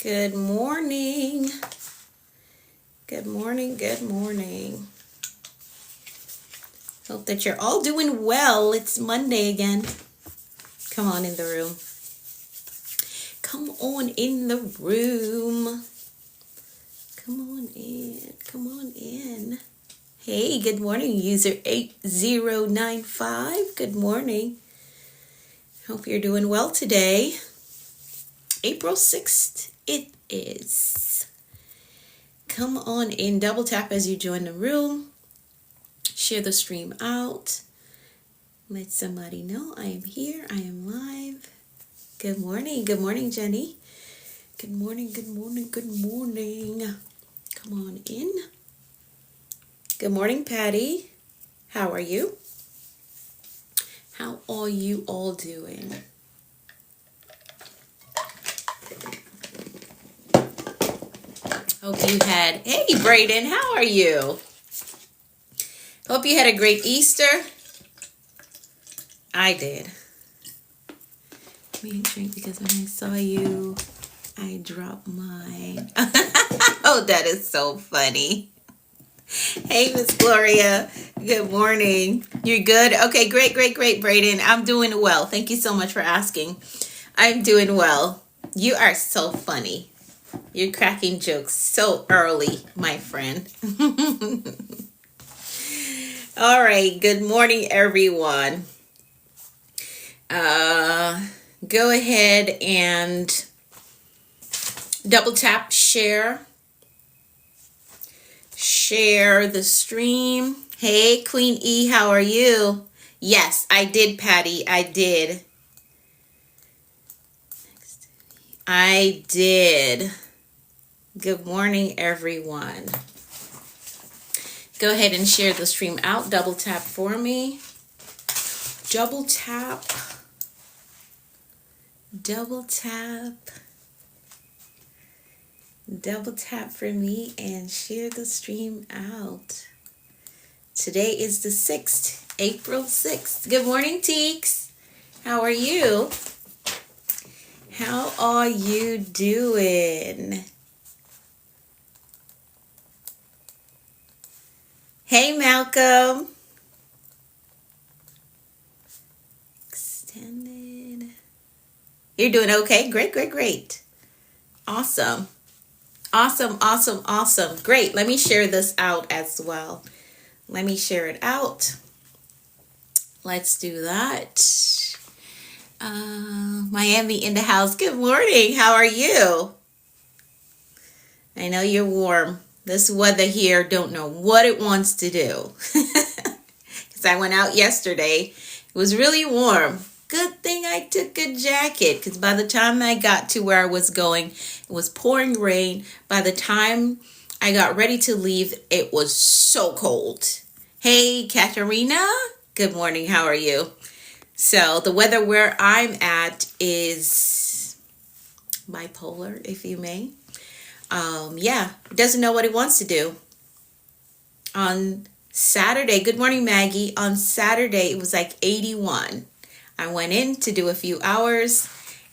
Good morning. Good morning. Good morning. Hope that you're all doing well. It's Monday again. Come on in the room. Come on in the room. Come on in. Come on in. Hey, good morning, user 8095. Good morning. Hope you're doing well today. April 6th, it is. Come on in, double tap as you join the room. Share the stream out. Let somebody know I am here, I am live. Good morning, Jenny. Good morning, good morning, good morning. Come on in. Good morning, Patty. How are you? How are you all doing? Hope you had, hey Brayden, how are you? Hope you had a great Easter. I did. Me drink because when I saw you, I dropped mine. Oh, that is so funny. Hey, Miss Gloria. Good morning. You're good? Okay, great, Brayden. I'm doing well. Thank you so much for asking. I'm doing well. You are so funny. You're cracking jokes so early, my friend. All right. Good morning, everyone. Go ahead and double tap share. Share the stream. Hey, Queen E, how are you? Yes, I did, Patty. I did. I did. Good morning, everyone. Go ahead and share the stream out. Double tap for me. Double tap. Double tap. Double tap for me and share the stream out. Today is the 6th, April 6th. Good morning, Teeks. How are you? How are you doing? Hey, Malcolm. Extended. You're doing okay? Great. Awesome. Awesome. Great. Let me share this out as well. Let me share it out. Let's do that. Miami in the house. Good morning. How are you? I know you're warm. This weather here don't know what it wants to do. Because I went out yesterday. It was really warm. Good thing I took a jacket because by the time I got to where I was going, it was pouring rain. By the time I got ready to leave, it was so cold. Hey, Katarina. Good morning. How are you? So the weather where I'm at is bipolar, if you may. It doesn't know what it wants to do. On Saturday, good morning, Maggie. On Saturday, it was like 81. I went in to do a few hours,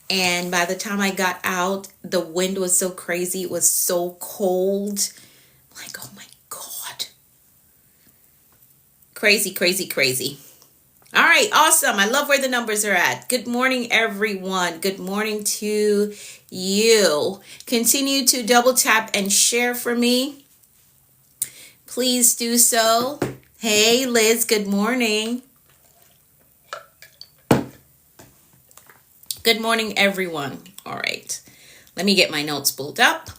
and by the time I got out, the wind was so crazy. It was so cold. I'm like, oh my God. Crazy. All right, awesome. I love where the numbers are at. Good morning, everyone. Good morning to you. Continue to double tap and share for me. Please do so. Hey, Liz, good morning. Good morning, everyone. All right, let me get my notes pulled up,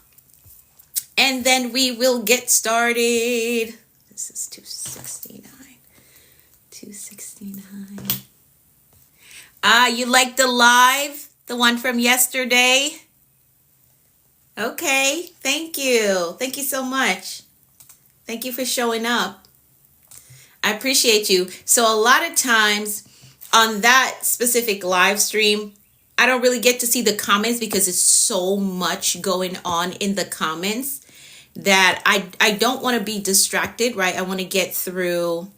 and then we will get started. This is 269. 269. You like the live? The one from yesterday? Okay, thank you. Thank you so much. Thank you for showing up. I appreciate you. So a lot of times on that specific live stream, I don't really get to see the comments because it's so much going on in the comments that I don't want to be distracted, right? I want to get through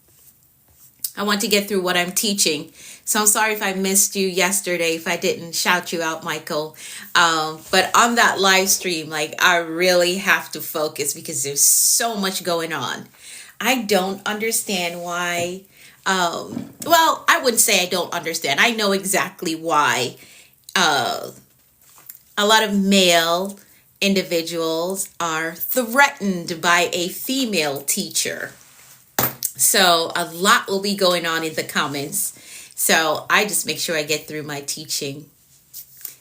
what I'm teaching. So I'm sorry if I missed you yesterday, if I didn't shout you out, Michael. But on that live stream, like, I really have to focus because there's so much going on. I don't understand why. Well, I wouldn't say I don't understand. I know exactly why uh, a lot of male individuals are threatened by a female teacher. So a lot will be going on in the comments. So I just make sure I get through my teaching.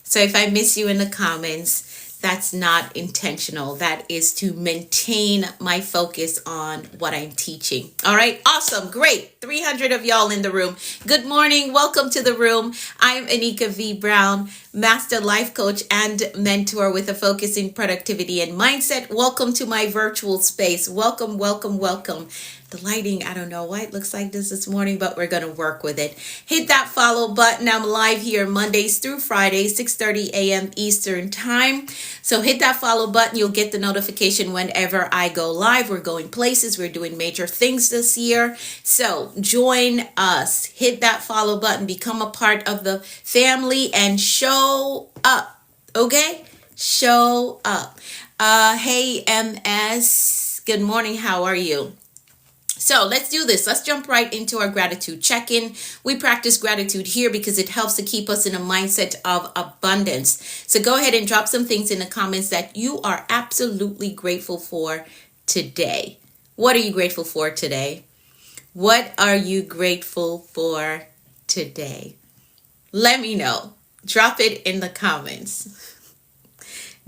So if I miss you in the comments, that's not intentional. That is to maintain my focus on what I'm teaching. All right. Awesome. Great. 300 of y'all in the room. Good morning. Welcome to the room. I'm Anika V. Brown, Master Life Coach and Mentor with a focus in productivity and mindset. Welcome to my virtual space. Welcome, welcome, welcome. The lighting, I don't know why it looks like this morning, but we're going to work with it. Hit that follow button. I'm live here Mondays through Fridays, 6:30 a.m. Eastern Time. So hit that follow button. You'll get the notification whenever I go live. We're going places. We're doing major things this year. So join us. Hit that follow button. Become a part of the family and show up. Okay? Show up. Hey, MS. Good morning. How are you? So let's do this. Let's jump right into our gratitude check-in. We practice gratitude here because it helps to keep us in a mindset of abundance. So go ahead and drop some things in the comments that you are absolutely grateful for today. What are you grateful for today? What are you grateful for today? Let me know. Drop it in the comments.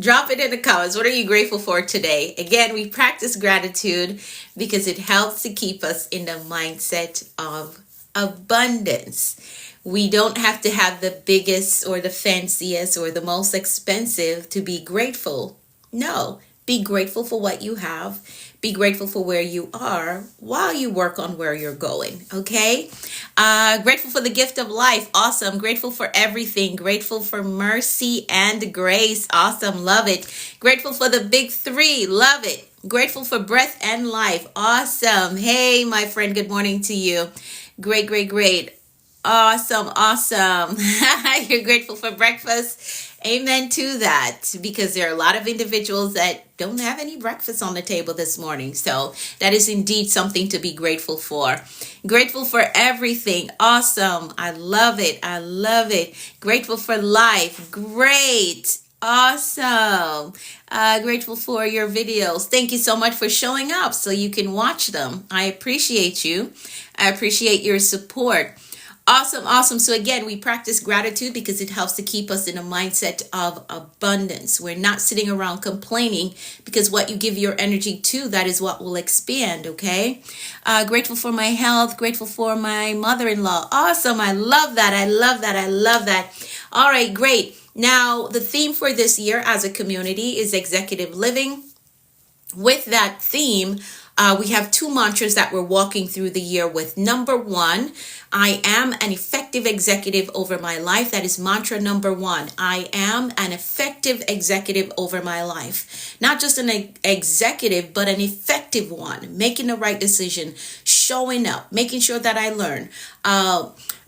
Drop it in the comments. What are you grateful for today? Again, we practice gratitude because it helps to keep us in the mindset of abundance. We don't have to have the biggest or the fanciest or the most expensive to be grateful. No, be grateful for what you have. Be grateful for where you are while you work on where you're going. Okay? Grateful for the gift of life. Awesome. Grateful for everything. Grateful for mercy and grace. Awesome. Love it. Grateful for the big three. Love it. Grateful for breath and life. Awesome. Hey, my friend. Good morning to you. Great, great, great. Awesome, awesome. You're grateful for breakfast. Amen to that, because there are a lot of individuals that don't have any breakfast on the table this morning. So that is indeed something to be grateful for. Grateful for everything. Awesome. I love it. I love it. Grateful for life. Great. Awesome. Grateful for your videos. Thank you so much for showing up so you can watch them. I appreciate you. I appreciate your support. Awesome, awesome. So again, we practice gratitude because it helps to keep us in a mindset of abundance. We're not sitting around complaining, because what you give your energy to, that is what will expand, okay? Grateful for my health, grateful for my mother-in-law. Awesome, I love that, I love that, I love that. All right, great. Now, the theme for this year as a community is executive living. With that theme, we have two mantras that we're walking through the year with. Number one, I am an effective executive over my life. That is mantra number one. I am an effective executive over my life. Not just an executive, but an effective one. Making the right decision, showing up, making sure that I learn,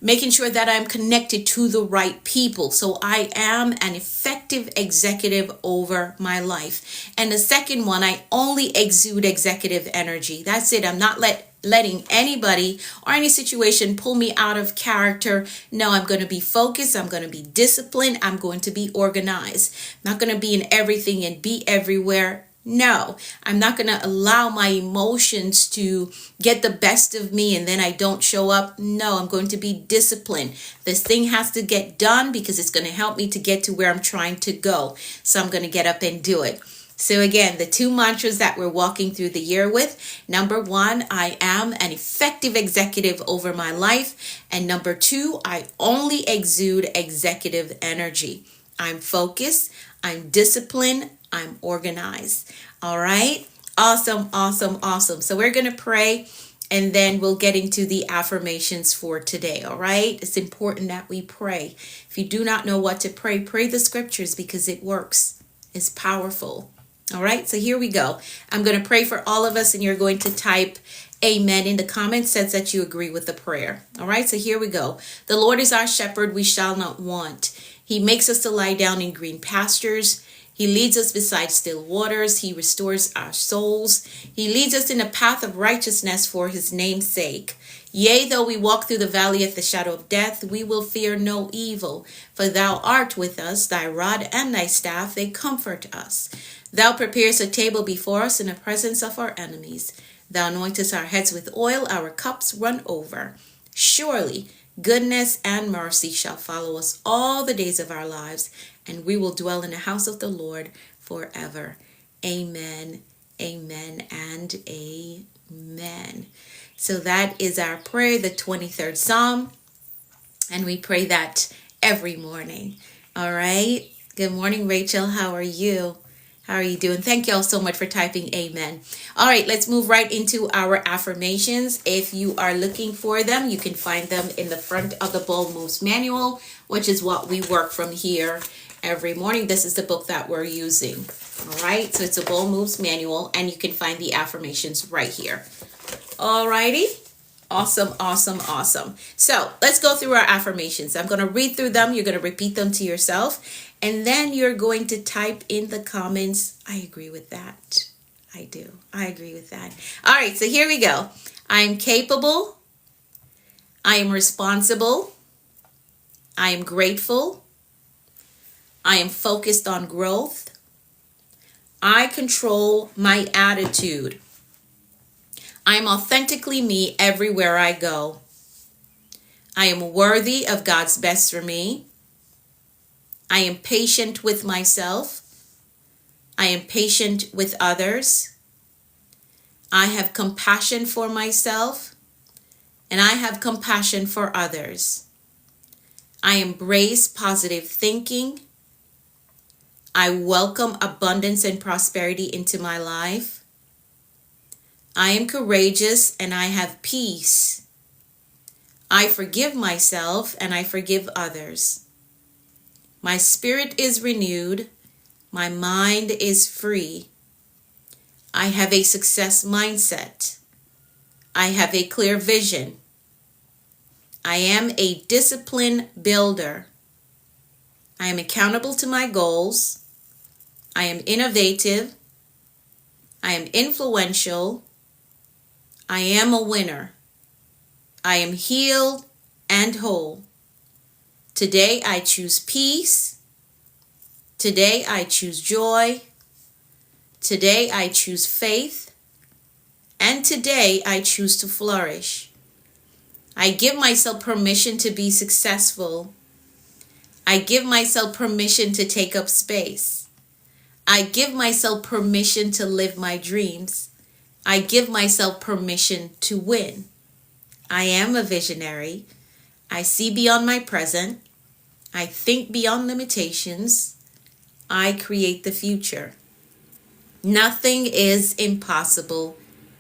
making sure that I'm connected to the right people. So I am an effective executive over my life. And the second one, I only exude executive energy. That's it. I'm not letting anybody or any situation pull me out of character. No, I'm going to be focused. I'm going to be disciplined. I'm going to be organized. I'm not going to be in everything and be everywhere. No, I'm not going to allow my emotions to get the best of me and then I don't show up. No, I'm going to be disciplined. This thing has to get done because it's going to help me to get to where I'm trying to go. So I'm going to get up and do it. So again, the two mantras that we're walking through the year with. Number one, I am an effective executive over my life. And number two, I only exude executive energy. I'm focused. I'm disciplined. I'm organized. All right. Awesome, awesome, awesome. So we're going to pray and then we'll get into the affirmations for today. All right. It's important that we pray. If you do not know what to pray, pray the scriptures because it works. It's powerful. All right, so here we go. I'm going to pray for all of us, and you're going to type amen in the comments says that you agree with the prayer. All right, so here we go. The Lord is our shepherd, we shall not want. He makes us to lie down in green pastures. He leads us beside still waters. He restores our souls. He leads us in the path of righteousness for his name's sake. Yea, though we walk through the valley of the shadow of death, we will fear no evil. For thou art with us, thy rod and thy staff, they comfort us. Thou preparest a table before us in the presence of our enemies. Thou anointest our heads with oil, our cups run over. Surely goodness and mercy shall follow us all the days of our lives, and we will dwell in the house of the Lord forever. Amen, amen, and amen. So that is our prayer, the 23rd Psalm, and we pray that every morning. All right. Good morning, Rachel. How are you? How are you doing? Thank you all so much for typing amen. All right, let's move right into our affirmations. If you are looking for them, you can find them in the front of the Bold Moves Manual, which is what we work from here every morning. This is the book that we're using. All right, so it's a Bold Moves Manual, and you can find the affirmations right here. All righty. Awesome, awesome, awesome. So let's go through our affirmations. I'm going to read through them. You're going to repeat them to yourself. And then you're going to type in the comments, I agree with that. I do. I agree with that. All right, so here we go. I am capable. I am responsible. I am grateful. I am focused on growth. I control my attitude. I am authentically me everywhere I go. I am worthy of God's best for me. I am patient with myself. I am patient with others. I have compassion for myself, and I have compassion for others. I embrace positive thinking. I welcome abundance and prosperity into my life. I am courageous and I have peace. I forgive myself and I forgive others. My spirit is renewed. My mind is free. I have a success mindset. I have a clear vision. I am a discipline builder. I am accountable to my goals. I am innovative. I am influential. I am a winner. I am healed and whole. Today I choose peace. Today I choose joy. Today I choose faith. And today I choose to flourish. I give myself permission to be successful. I give myself permission to take up space. I give myself permission to live my dreams. I give myself permission to win. I am a visionary. I see beyond my present. I think beyond limitations. I create the future. Nothing is impossible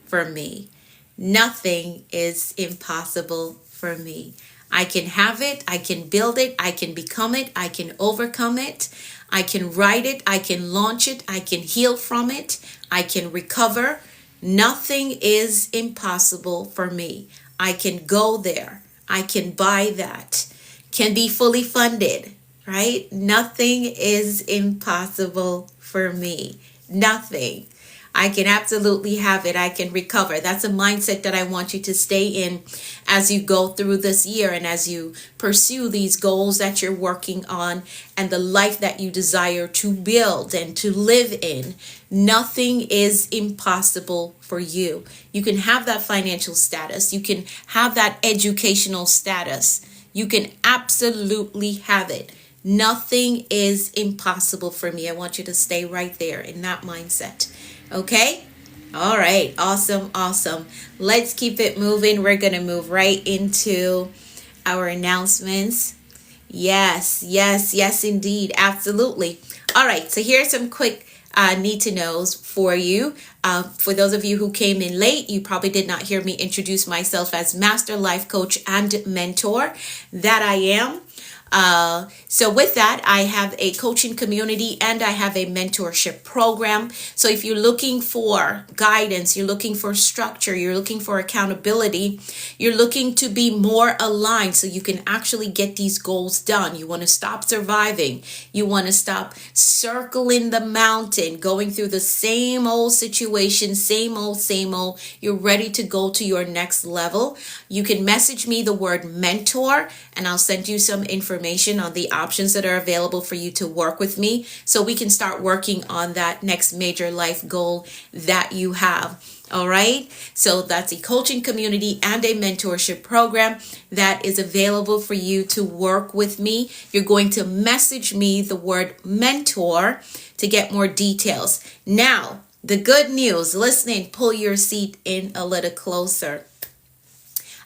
for me. Nothing is impossible for me. I can have it. I can build it. I can become it. I can overcome it. I can write it. I can launch it. I can heal from it. I can recover. Nothing is impossible for me. I can go there. I can buy that. Can be fully funded, right? Nothing is impossible for me. Nothing. I can absolutely have it. I can recover. That's a mindset that I want you to stay in as you go through this year and as you pursue these goals that you're working on and the life that you desire to build and to live in. Nothing is impossible for you. You can have that financial status. You can have that educational status. You can absolutely have it. Nothing is impossible for me. I want you to stay right there in that mindset. Okay? All right. Awesome. Awesome. Let's keep it moving. We're going to move right into our announcements. Yes, indeed. Absolutely. All right. So here's some quick need to knows for you. For those of you who came in late, you probably did not hear me introduce myself as Master Life Coach and Mentor. That I am. So with that, I have a coaching community and I have a mentorship program. So if you're looking for guidance, you're looking for structure, you're looking for accountability, you're looking to be more aligned so you can actually get these goals done. You want to stop surviving. You want to stop circling the mountain, going through the same old situation, same old, same old. You're ready to go to your next level. You can message me the word mentor and I'll send you some information on the options that are available for you to work with me so we can start working on that next major life goal that you have. All right. So that's a coaching community and a mentorship program that is available for you to work with me. You're going to message me the word mentor to get more details. Now, the good news, listening, pull your seat in a little closer.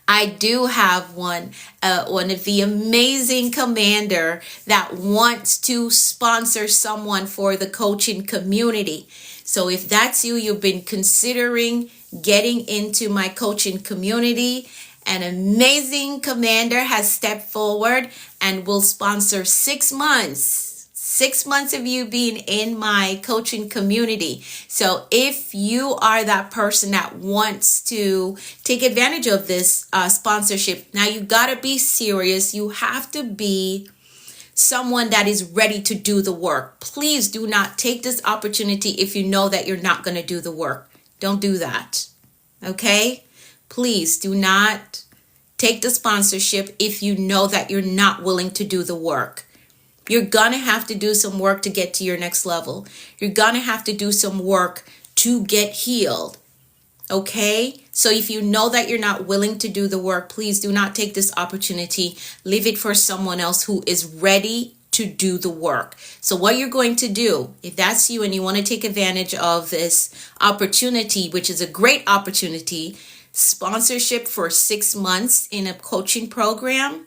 I do have one of the amazing commander that wants to sponsor someone for the coaching community. So if that's you, you've been considering getting into my coaching community, an amazing commander has stepped forward and will sponsor 6 months. 6 months of you being in my coaching community. So if you are that person that wants to take advantage of this sponsorship, now you got to be serious. You have to be someone that is ready to do the work. Please do not take this opportunity if you know that you're not going to do the work. Don't do that. Okay? Please do not take the sponsorship if you know that you're not willing to do the work. You're going to have to do some work to get to your next level. You're going to have to do some work to get healed. Okay? So if you know that you're not willing to do the work, please do not take this opportunity. Leave it for someone else who is ready to do the work. So what you're going to do, if that's you and you want to take advantage of this opportunity, which is a great opportunity, sponsorship for 6 months in a coaching program,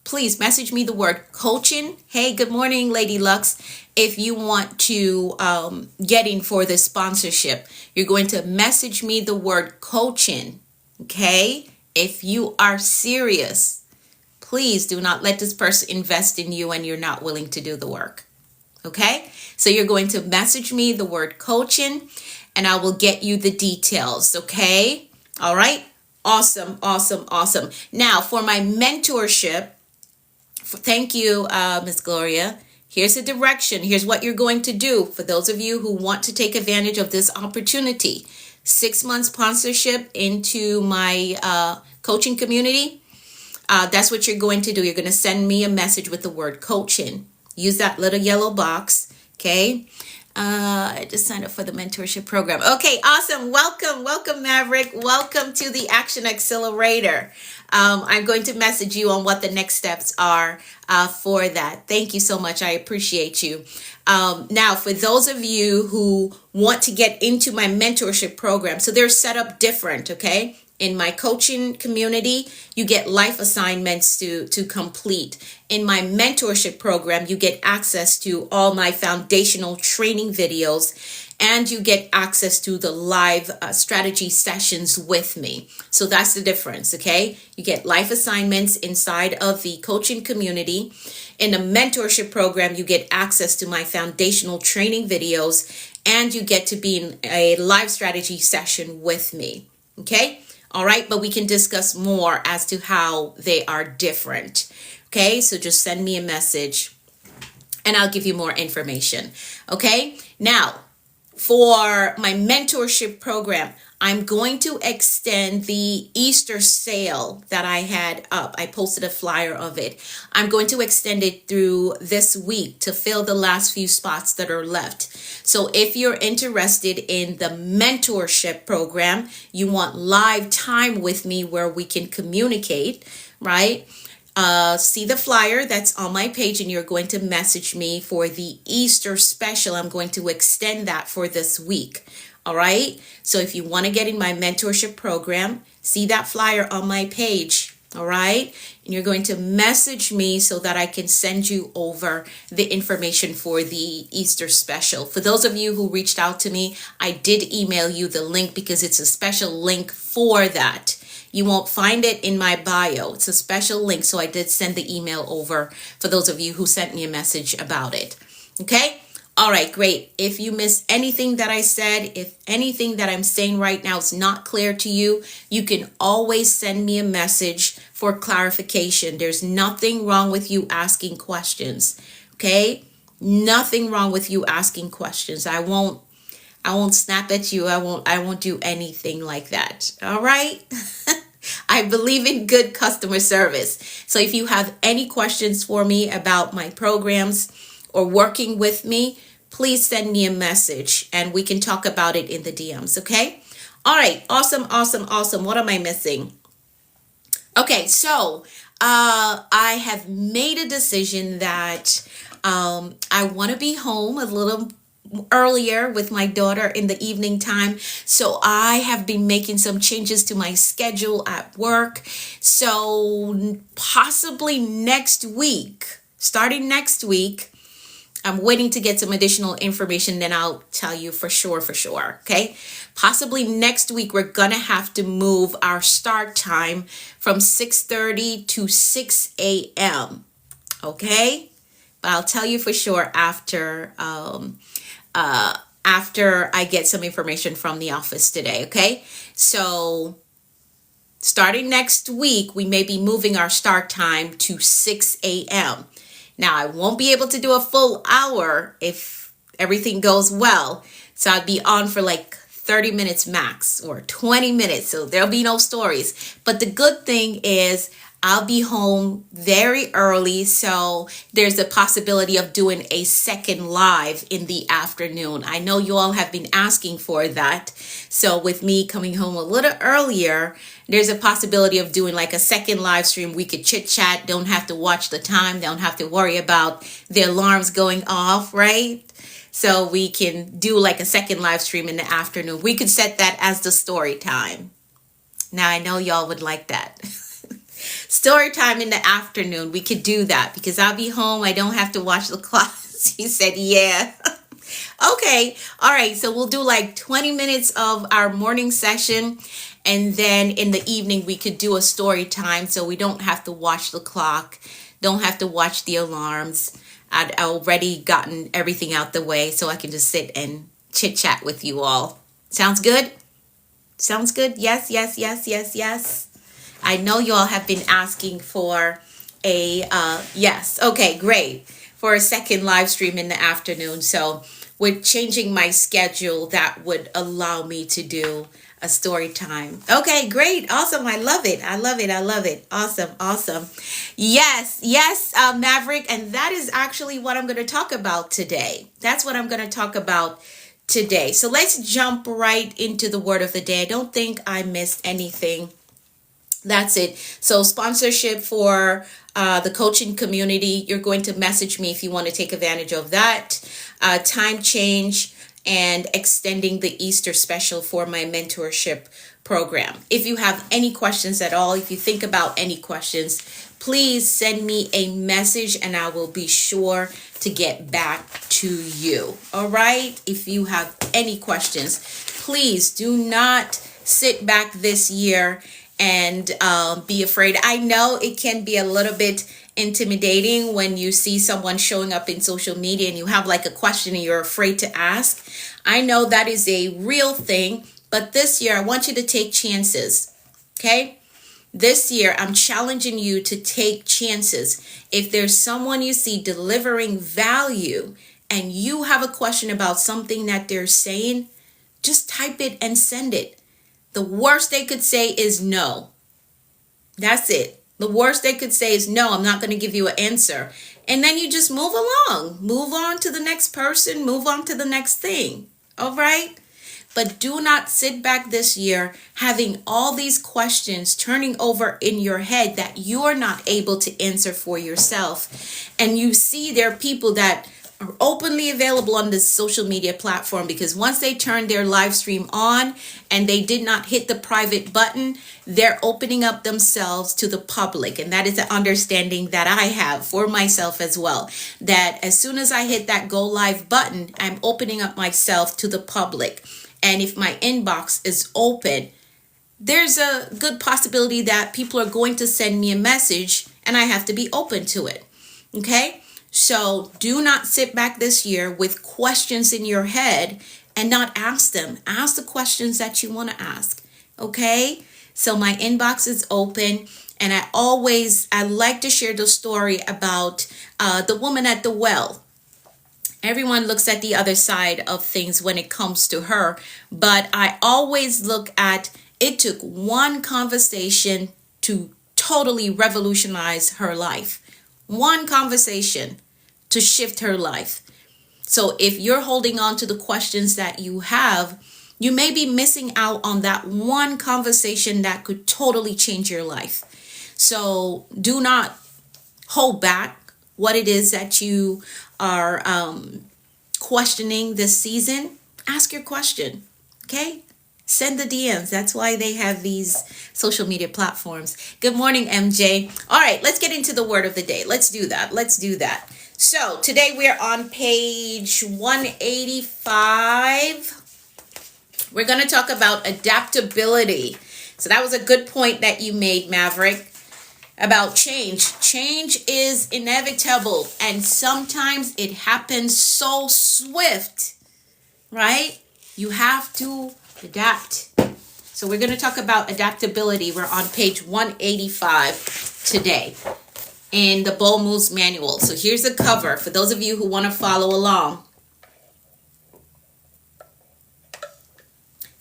please message me the word coaching. Hey, good morning, Lady Lux. If you want to get in for this sponsorship, you're going to message me the word coaching. Okay? If you are serious, please do not let this person invest in you and you're not willing to do the work. Okay? So you're going to message me the word coaching and I will get you the details. Okay? All right? Awesome, awesome, awesome. Now, for my mentorship, thank you, Miss Gloria. Here's the direction. Here's what you're going to do for those of you who want to take advantage of this opportunity. 6 months sponsorship into my coaching community. That's what you're going to do. You're going to send me a message with the word coaching. Use that little yellow box. Okay. I just signed up for the mentorship program. Okay, awesome. Welcome, Maverick. Welcome to the Action Accelerator. I'm going to message you on what the next steps are for that. Thank you so much. I appreciate you. Now, for those of you who want to get into my mentorship program, so they're set up different, okay? In my coaching community, you get life assignments to complete. In my mentorship program, you get access to all my foundational training videos and you get access to the live strategy sessions with me. So that's the difference, okay? You get life assignments inside of the coaching community. In the mentorship program, you get access to my foundational training videos and you get to be in a live strategy session with me, okay? All right, but we can discuss more as to how they are different. Okay, so just send me a message and I'll give you more information. Okay, now for my mentorship program, I'm going to extend the Easter sale that I had up. I posted a flyer of it. I'm going to extend it through this week to fill the last few spots that are left. So if you're interested in the mentorship program, you want live time with me where we can communicate, right? See the flyer that's on my page and you're going to message me for the Easter special. I'm going to extend that for this week. All right. So if you want to get in my mentorship program, see that flyer on my page. All right. And you're going to message me so that I can send you over the information for the Easter special. For those of you who reached out to me, I did email you the link because it's a special link for that. You won't find it in my bio. It's a special link, so I did send the email over for those of you who sent me a message about it. Okay? All right, great. If you missed anything that I said, if anything that I'm saying right now is not clear to you, you can always send me a message for clarification. There's nothing wrong with you asking questions. Okay? Nothing wrong with you asking questions. I won't snap at you. I won't do anything like that. All right? I believe in good customer service. So if you have any questions for me about my programs or working with me, please send me a message and we can talk about it in the DMs, okay? All right, awesome. What am I missing? Okay, so I have made a decision that I want to be home a little earlier with my daughter in the evening time. So I have been making some changes to my schedule at work. So possibly next week, starting next week, I'm waiting to get some additional information, then I'll tell you for sure. Okay. Possibly next week, we're going to have to move our start time from 6:30 to 6 a.m. Okay. But I'll tell you for sure after I get some information from the office today. Okay. So starting next week, we may be moving our start time to 6 a.m. Now, I won't be able to do a full hour if everything goes well. So I'd be on for like 30 minutes max or 20 minutes. So there'll be no stories. But the good thing is I'll be home very early. So there's a possibility of doing a second live in the afternoon. I know you all have been asking for that. So with me coming home a little earlier, there's a possibility of doing like a second live stream. We could chit chat, don't have to watch the time, don't have to worry about the alarms going off, right? So we can do like a second live stream in the afternoon. We could set that as the story time. Now I know y'all would like that. Story time in the afternoon. We could do that because I'll be home. I don't have to watch the clock. She said, yeah. Okay. All right. So we'll do like 20 minutes of our morning session. And then in the evening, we could do a story time. So we don't have to watch the clock. Don't have to watch the alarms. I'd already gotten everything out the way so I can just sit and chit chat with you all. Sounds good? Sounds good? Yes. I know you all have been asking for a yes. Okay, great. For a second live stream in the afternoon. So with changing my schedule, that would allow me to do a story time. Okay, great. Awesome. I love it. Awesome. Yes, Maverick. And that is actually what I'm going to talk about today. That's what I'm going to talk about today. So let's jump right into the word of the day. I don't think I missed anything. That's it. So sponsorship for the coaching community. You're going to message me if you want to take advantage of that. Time change and extending the Easter special for my mentorship program. If you have any questions at all, if you think about any questions, please send me a message and I will be sure to get back to you. All right. If you have any questions, please do not sit back this year and be afraid. I know it can be a little bit intimidating when you see someone showing up in social media and you have like a question and you're afraid to ask. I know that is a real thing, but this year I want you to take chances. Okay? This year I'm challenging you to take chances. If there's someone you see delivering value and you have a question about something that they're saying, just type it and send it. The worst they could say is no. That's it. The worst they could say is no, I'm not going to give you an answer. And then you just move along. Move on to the next person. Move on to the next thing. All right? But do not sit back this year having all these questions turning over in your head that you're not able to answer for yourself. And you see there are people that are openly available on this social media platform because once they turn their live stream on and they did not hit the private button, they're opening up themselves to the public. And that is the understanding that I have for myself as well, that as soon as I hit that go live button, I'm opening up myself to the public. And if my inbox is open, there's a good possibility that people are going to send me a message and I have to be open to it. Okay? So do not sit back this year with questions in your head and not ask them. Ask the questions that you want to ask. Okay? So my inbox is open, and I like to share the story about the woman at the well. Everyone looks at the other side of things when it comes to her, but I always look at it took one conversation to totally revolutionize her life. One conversation to shift her life. So if you're holding on to the questions that you have, you may be missing out on that one conversation that could totally change your life. So do not hold back what it is that you are questioning this season. Ask your question. Okay? Send the DMs. That's why they have these social media platforms. Good morning, MJ. All right, let's get into the word of the day. Let's do that. So today we're on page 185. We're going to talk about adaptability. So that was a good point that you made, Maverick, about change. Change is inevitable, and sometimes it happens so swift, right? You have to adapt. So we're going to talk about adaptability. We're on page 185 today in the Bold Moves Manual. So here's the cover for those of you who want to follow along.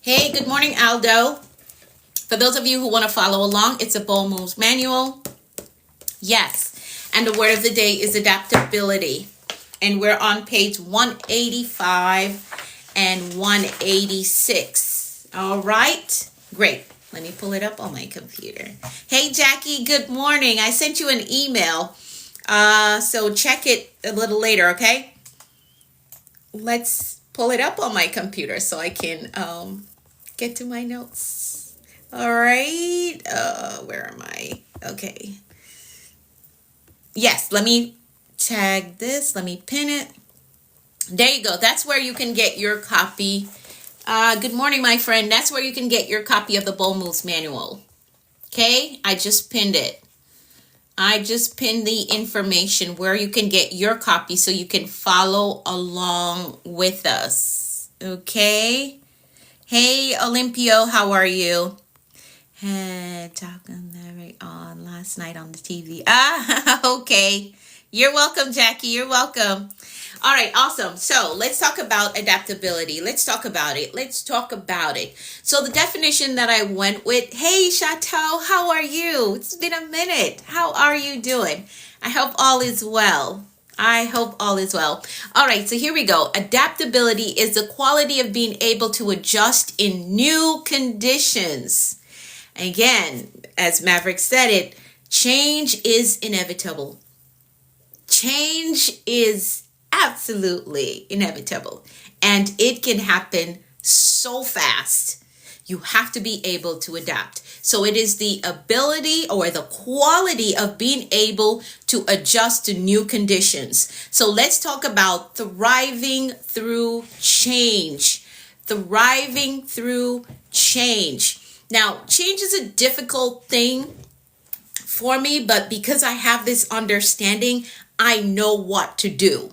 Hey, good morning, Aldo. For those of you who want to follow along, it's a Bold Moves Manual. Yes. And the word of the day is adaptability. And we're on page 185 and 186. All right. Great. Let me pull it up on my computer. Hey, Jackie, good morning. I sent you an email. So check it a little later, okay? Let's pull it up on my computer so I can get to my notes. All right. Where am I? Okay. Yes, let me tag this. Let me pin it. There you go. That's where you can get your copy. Good morning, my friend. That's where you can get your copy of the Bold Moves Manual. Okay? I just pinned it. I just pinned the information where you can get your copy so you can follow along with us. Okay? Hey, Olympio, how are you? Talking on last night on the TV. Okay. You're welcome, Jackie. You're welcome. All right, awesome. So let's talk about adaptability. Let's talk about it. So the definition that I went with, hey, Chateau, how are you? It's been a minute. How are you doing? I hope all is well. All right, so here we go. Adaptability is the quality of being able to adjust in new conditions. Again, as Maverick said it, change is inevitable. Change is absolutely inevitable, and it can happen so fast. You have to be able to adapt. So it is the ability or the quality of being able to adjust to new conditions. So let's talk about thriving through change. Now, change is a difficult thing for me, but because I have this understanding, I know what to do.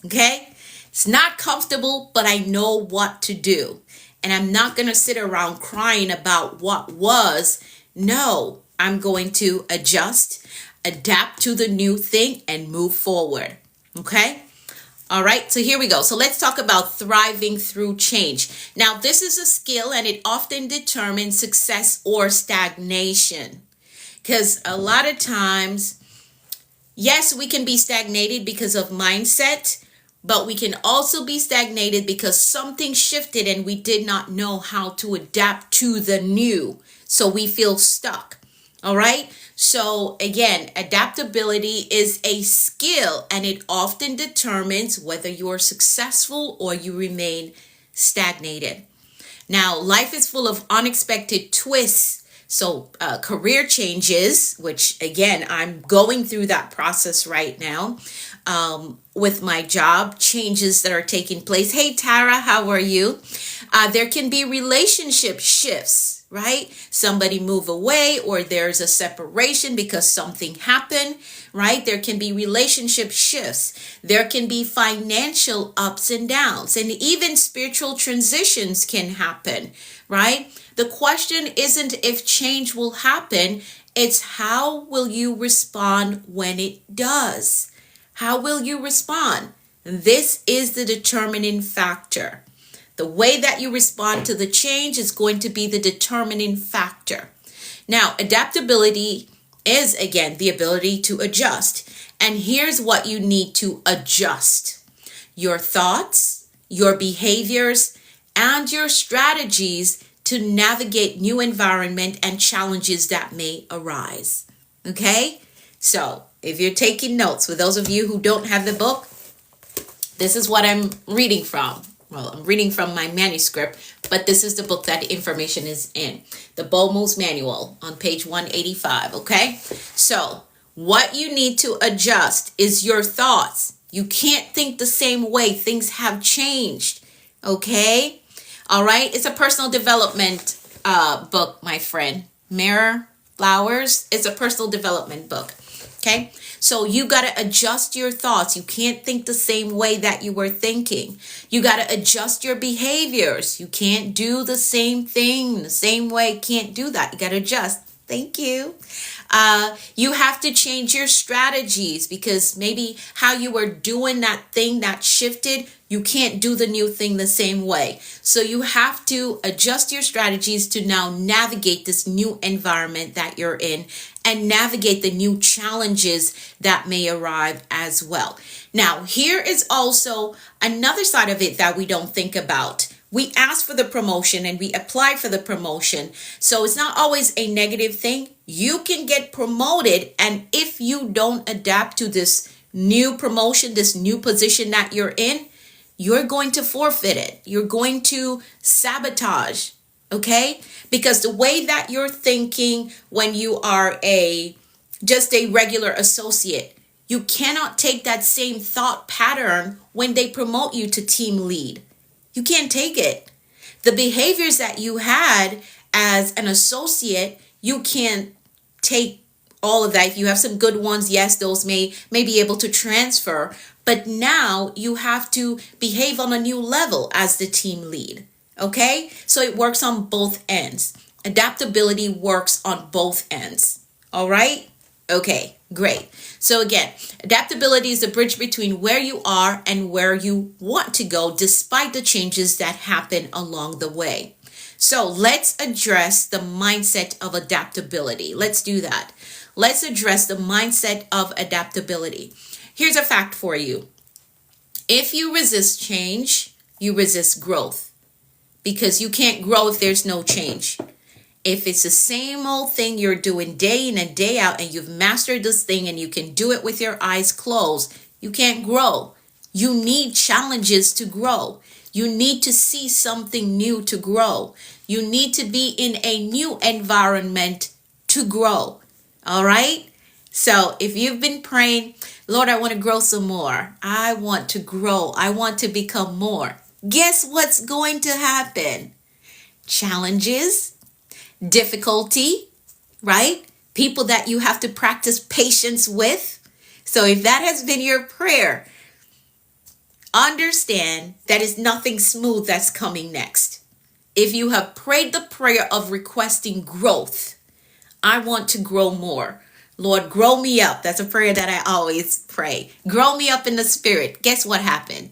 Okay? It's not comfortable, but I know what to do. And I'm not going to sit around crying about what was. No, I'm going to adjust, adapt to the new thing, and move forward. Okay? All right, so here we go. So let's talk about thriving through change. Now, this is a skill, and it often determines success or stagnation. Because a lot of times, yes, we can be stagnated because of mindset, but we can also be stagnated because something shifted and we did not know how to adapt to the new. So we feel stuck. All right. So again, adaptability is a skill, and it often determines whether you're successful or you remain stagnated. Now, life is full of unexpected twists. So career changes, which again, I'm going through that process right now with my job, changes that are taking place. Hey, Tara, how are you? There can be relationship shifts, right? Somebody move away or there's a separation because something happened, right? There can be relationship shifts. There can be financial ups and downs, and even spiritual transitions can happen, right? The question isn't if change will happen, it's how will you respond when it does? How will you respond? This is the determining factor. The way that you respond to the change is going to be the determining factor. Now, adaptability is, again, the ability to adjust. And here's what you need to adjust: your thoughts, your behaviors, and your strategies to navigate new environment and challenges that may arise. Okay? So, if you're taking notes, for those of you who don't have the book, this is what I'm reading from. Well, I'm reading from my manuscript, but this is the book that the information is in. The Bold Moves Manual on page 185, okay? So, what you need to adjust is your thoughts. You can't think the same way. Things have changed, okay? All right? It's a personal development book, my friend. Mirror Flowers. It's a personal development book, okay? So you got to adjust your thoughts. You can't think the same way that you were thinking. You got to adjust your behaviors. You can't do the same thing the same way. Can't do that. You got to adjust. Thank you. You have to change your strategies because maybe how you were doing that thing that shifted, you can't do the new thing the same way. So you have to adjust your strategies to now navigate this new environment that you're in and navigate the new challenges that may arrive as well. Now, here is also another side of it that we don't think about. We ask for the promotion and we apply for the promotion. So it's not always a negative thing. You can get promoted, and if you don't adapt to this new promotion, this new position that you're in, you're going to forfeit it. You're going to sabotage, okay? Because the way that you're thinking when you are just a regular associate, you cannot take that same thought pattern when they promote you to team lead. You can't take it. The behaviors that you had as an associate, you can't take all of that. If you have some good ones, yes, those may be able to transfer. But now you have to behave on a new level as the team lead. Okay? So it works on both ends. Adaptability works on both ends. All right? Okay, great. So again, adaptability is the bridge between where you are and where you want to go, despite the changes that happen along the way. So let's address the mindset of adaptability. Let's do that. Let's address the mindset of adaptability. Here's a fact for you. If you resist change, you resist growth, because you can't grow if there's no change. If it's the same old thing you're doing day in and day out and you've mastered this thing and you can do it with your eyes closed, you can't grow. You need challenges to grow. You need to see something new to grow. You need to be in a new environment to grow. All right? So if you've been praying, Lord, I want to grow some more. I want to grow. I want to become more. Guess what's going to happen? Challenges. Difficulty, right? People that you have to practice patience with. So if that has been your prayer, understand that is nothing smooth that's coming next. If you have prayed the prayer of requesting growth, I want to grow more. Lord, grow me up. That's a prayer that I always pray. Grow me up in the spirit. Guess what happened?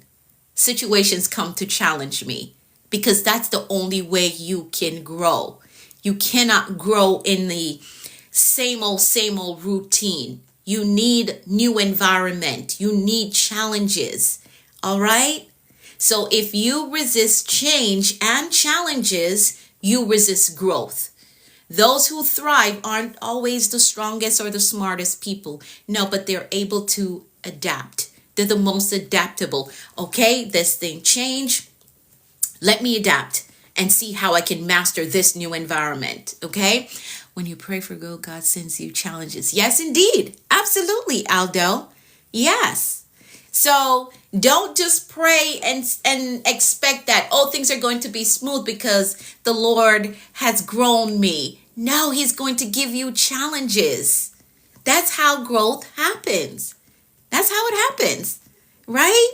Situations come to challenge me, because that's the only way you can grow. You cannot grow in the same old routine. You need new environment. You need challenges. All right? So if you resist change and challenges, you resist growth. Those who thrive aren't always the strongest or the smartest people. No, but they're able to adapt. They're the most adaptable. Okay, this thing changed. Let me adapt and see how I can master this new environment, okay? When you pray for growth, God sends you challenges. Yes, indeed. Absolutely, Aldo. Yes. So don't just pray and expect that, oh, things are going to be smooth because the Lord has grown me. No, he's going to give you challenges. That's how growth happens. That's how it happens, right?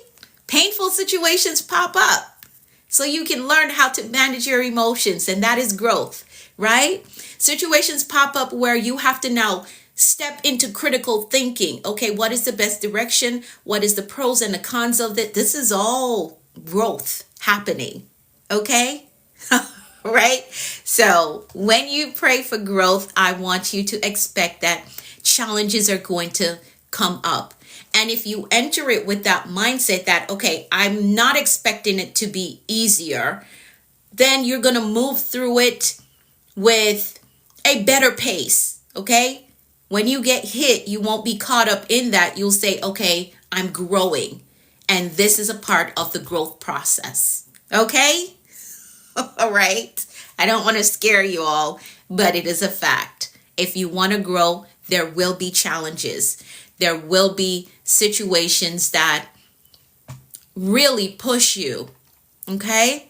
Painful situations pop up so you can learn how to manage your emotions, and that is growth, right? Situations pop up where you have to now step into critical thinking. Okay, what is the best direction? What is the pros and the cons of it? This is all growth happening, okay? Right? So when you pray for growth, I want you to expect that challenges are going to come up. And if you enter it with that mindset that, okay, I'm not expecting it to be easier, then you're going to move through it with a better pace, okay? When you get hit, you won't be caught up in that. You'll say, okay, I'm growing. And this is a part of the growth process, okay? All right. I don't want to scare you all, but it is a fact. If you want to grow, there will be challenges. There will be situations that really push you. Okay?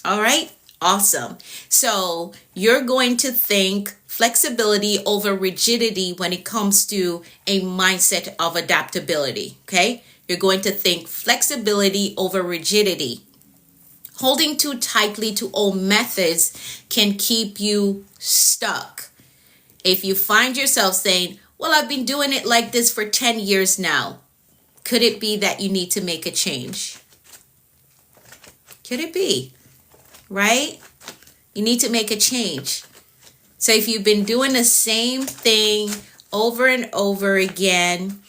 All right? Awesome. So you're going to think flexibility over rigidity when it comes to a mindset of adaptability. Okay? You're going to think flexibility over rigidity. Holding too tightly to old methods can keep you stuck. If you find yourself saying, well, I've been doing it like this for 10 years now, could it be that you need to make a change? Could it be? Right? You need to make a change. So if you've been doing the same thing over and over again,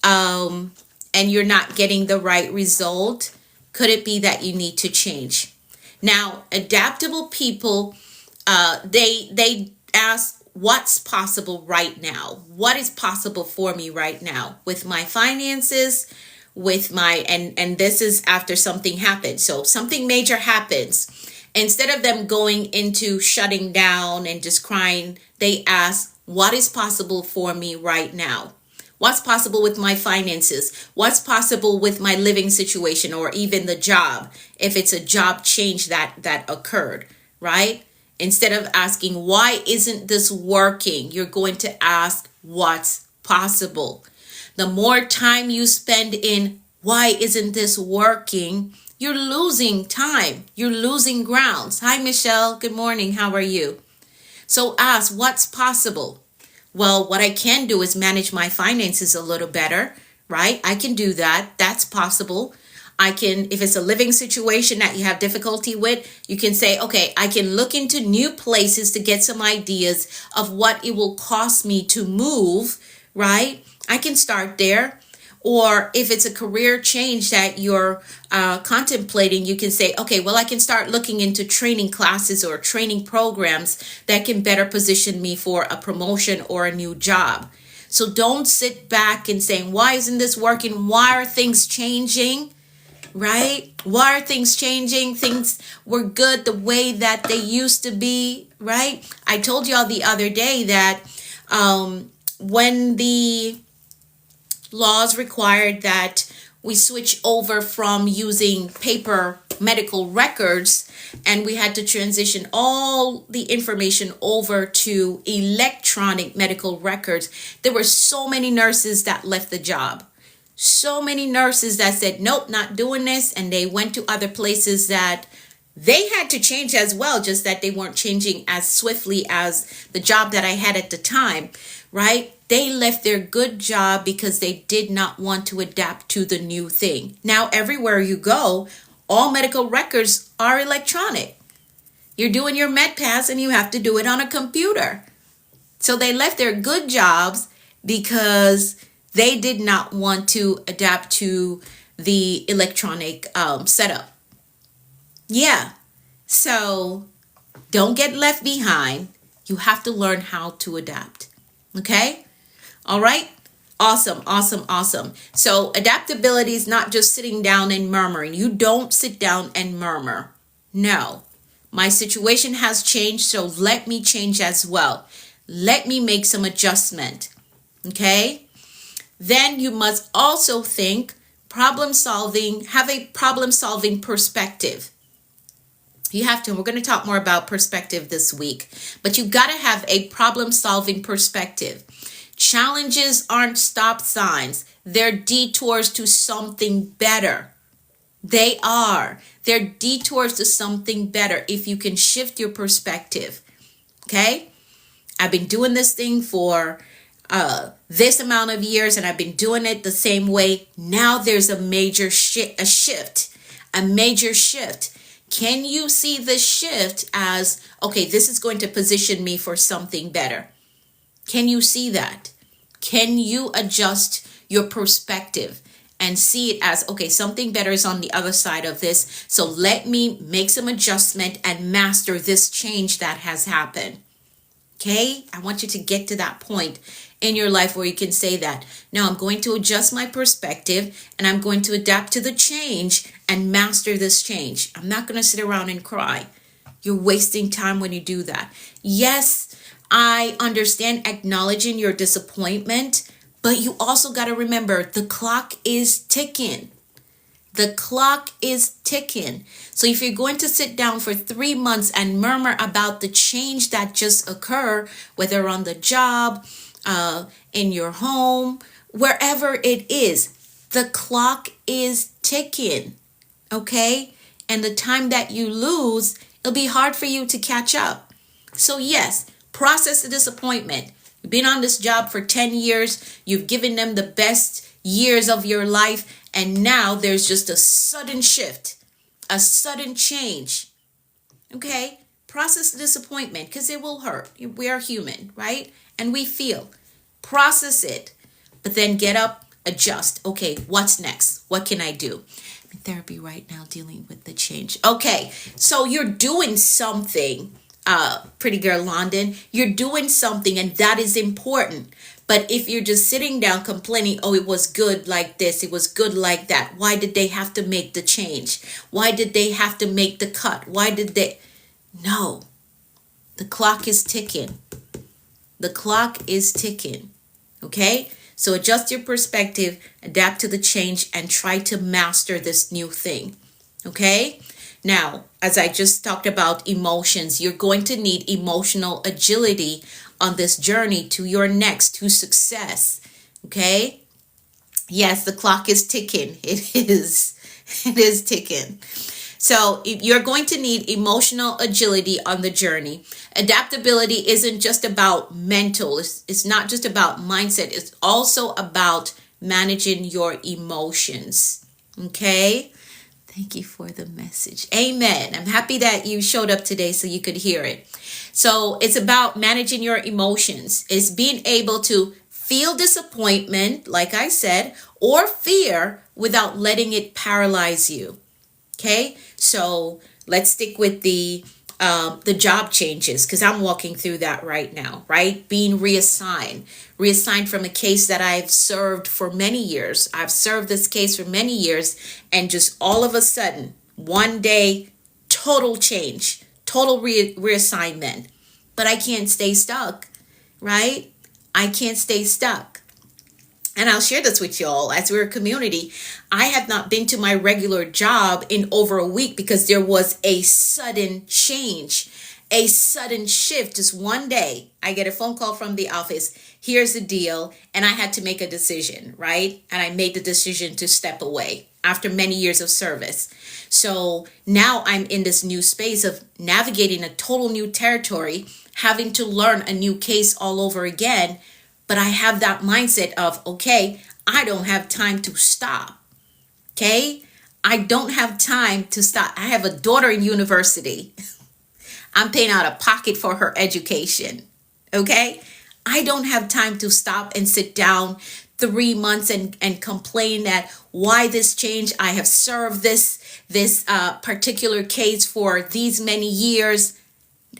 and you're not getting the right result, could it be that you need to change? Now, adaptable people, they ask, what's possible right now? What is possible for me right now with my finances, with my, and this is after something happens. So something major happens. Instead of them going into shutting down and just crying, they ask, what is possible for me right now? What's possible with my finances? What's possible with my living situation, or even the job, if it's a job change that occurred, right? Instead of asking, why isn't this working? You're going to ask, what's possible? The more time you spend in, why isn't this working? You're losing time. You're losing grounds. Hi, Michelle. Good morning. How are you? So ask, what's possible? Well, what I can do is manage my finances a little better, right? I can do that. That's possible. I can, if it's a living situation that you have difficulty with, you can say, okay, I can look into new places to get some ideas of what it will cost me to move, right? I can start there. Or if it's a career change that you're contemplating, you can say, okay, well, I can start looking into training classes or training programs that can better position me for a promotion or a new job. So don't sit back and saying, why isn't this working? Why are things changing? Right? Why are things changing? Things were good the way that they used to be, right? I told y'all the other day that when the laws required that we switch over from using paper medical records, and we had to transition all the information over to electronic medical records, there were so many nurses that left the job. So many nurses that said, nope, not doing this. And they went to other places that they had to change as well, just that they weren't changing as swiftly as the job that I had at the time, right? They left their good job because they did not want to adapt to the new thing. Now, everywhere you go, all medical records are electronic. You're doing your MedPass and you have to do it on a computer. So they left their good jobs because they did not want to adapt to the electronic setup. Yeah. So don't get left behind. You have to learn how to adapt. Okay? All right? Awesome, awesome, awesome. So adaptability is not just sitting down and murmuring. You don't sit down and murmur. No. My situation has changed, so let me change as well. Let me make some adjustment. Okay? Then you must also think have a problem solving perspective. You have to. We're going to talk more about perspective this week, but you got to have a problem solving perspective. Challenges aren't stop signs. They're detours to something better. They are. They're detours to something better if you can shift your perspective. Okay? I've been doing this thing for this amount of years, and I've been doing it the same way. Now there's a major shift. Can you see the shift as, okay, this is going to position me for something better? Can you see that? Can you adjust your perspective and see it as, okay, something better is on the other side of this. So let me make some adjustment and master this change that has happened. Okay? I want you to get to that point in your life where you can say that. Now I'm going to adjust my perspective and I'm going to adapt to the change and master this change. I'm not going to sit around and cry. You're wasting time when you do that. Yes, I understand acknowledging your disappointment, but you also got to remember the clock is ticking. The clock is ticking. So if you're going to sit down for 3 months and murmur about the change that just occurred, whether on the job, in your home, wherever it is, the clock is ticking. Okay? And the time that you lose, it'll be hard for you to catch up. So yes, process the disappointment. You've been on this job for 10 years. You've given them the best years of your life. And now there's just a sudden shift, a sudden change. Okay? Process the disappointment because it will hurt. We are human, right? And we feel. Process it. But then get up, adjust. Okay, what's next? What can I do? I'm in therapy right now dealing with the change. Okay, so you're doing something, pretty girl London. You're doing something and that is important. But if you're just sitting down complaining, oh, it was good like this, it was good like that. Why did they have to make the change? Why did they have to make the cut? Why did they? No, the clock is ticking. The clock is ticking. Okay? So adjust your perspective, adapt to the change, and try to master this new thing. Okay? Now, as I just talked about emotions, you're going to need emotional agility on this journey to your next, to success. Okay? Yes, the clock is ticking. It is. It is ticking. So you're going to need emotional agility on the journey. Adaptability isn't just about mental. It's not just about mindset. It's also about managing your emotions. Okay? Thank you for the message. Amen. I'm happy that you showed up today so you could hear it. So it's about managing your emotions. It's being able to feel disappointment, like I said, or fear without letting it paralyze you. Okay, so let's stick with the job changes because I'm walking through that right now, right? Being reassigned from a case that I've served for many years. I've served this case for many years, and just all of a sudden, one day, total change, total reassignment. But I can't stay stuck, right? I can't stay stuck. And I'll share this with y'all as we're a community. I have not been to my regular job in over a week because there was a sudden change, a sudden shift. Just one day, I get a phone call from the office. Here's the deal. And I had to make a decision, right? And I made the decision to step away after many years of service. So now I'm in this new space of navigating a total new territory, having to learn a new case all over again. But I have that mindset of, okay, I don't have time to stop. Okay? I don't have time to stop. I have a daughter in university. I'm paying out of pocket for her education. Okay? I don't have time to stop and sit down 3 months and complain that why this change. I have served this particular case for these many years.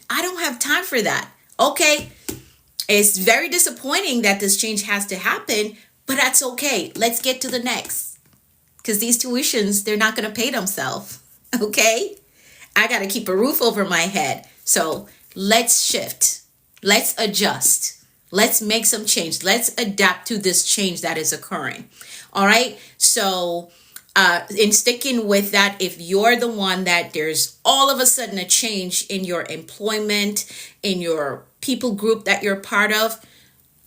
I don't have time for that. Okay? It's very disappointing that this change has to happen, but that's okay. Let's get to the next. Because these tuitions, they're not going to pay themselves. Okay? I got to keep a roof over my head. So let's shift. Let's adjust. Let's make some change. Let's adapt to this change that is occurring. All right? So in sticking with that, if you're the one that there's all of a sudden a change in your employment, in your people group that you're part of,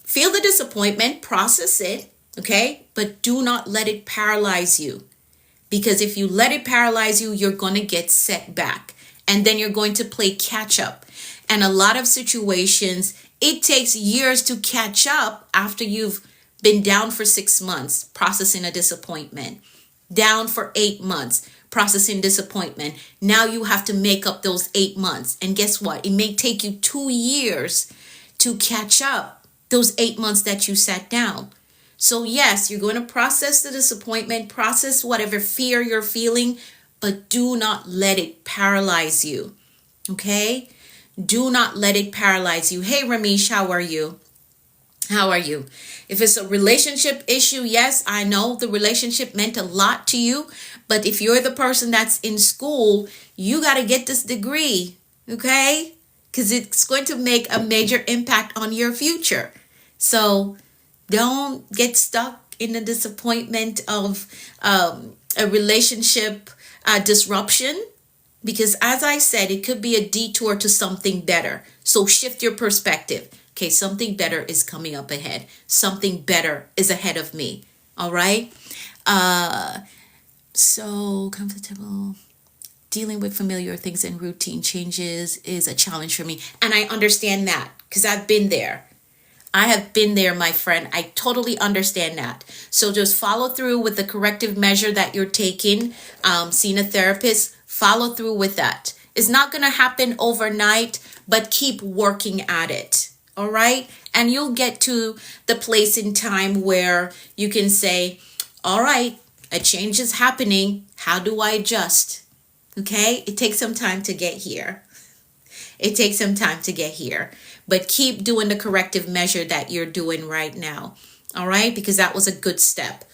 feel the disappointment, process it, okay? But do not let it paralyze you. Because if you let it paralyze you, you're going to get set back. And then you're going to play catch up. And a lot of situations, it takes years to catch up after you've been down for 6 months processing a disappointment, down for 8 months processing disappointment. Now you have to make up those 8 months. And guess what? It may take you 2 years to catch up those 8 months that you sat down. So yes, you're going to process the disappointment, process whatever fear you're feeling, but do not let it paralyze you. Okay? Do not let it paralyze you. Hey, Ramesh, how are you? How are you? If it's a relationship issue, yes, I know the relationship meant a lot to you. But if you're the person that's in school, you got to get this degree, okay? Because it's going to make a major impact on your future. So don't get stuck in the disappointment of a relationship disruption. Because as I said, it could be a detour to something better. So shift your perspective. Okay, something better is coming up ahead. Something better is ahead of me. All right? So comfortable. Dealing with familiar things and routine changes is a challenge for me. And I understand that because I've been there. I have been there, my friend. I totally understand that. So just follow through with the corrective measure that you're taking. Seeing a therapist, follow through with that. It's not going to happen overnight, but keep working at it. All right. And you'll get to the place in time where you can say, all right, a change is happening. How do I adjust? Okay. It takes some time to get here. It takes some time to get here, but keep doing the corrective measure that you're doing right now. All right. Because that was a good step.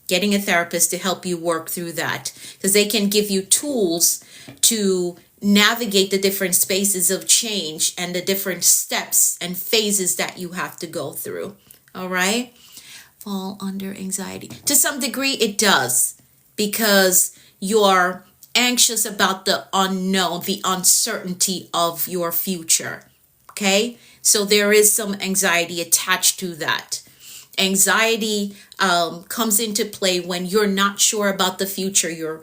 Getting a therapist to help you work through that, because they can give you tools to navigate the different spaces of change and the different steps and phases that you have to go through. All right. Fall under anxiety. To some degree, it does, because you're anxious about the unknown, the uncertainty of your future. Okay. So there is some anxiety attached to that. Anxiety comes into play when you're not sure about the future. You're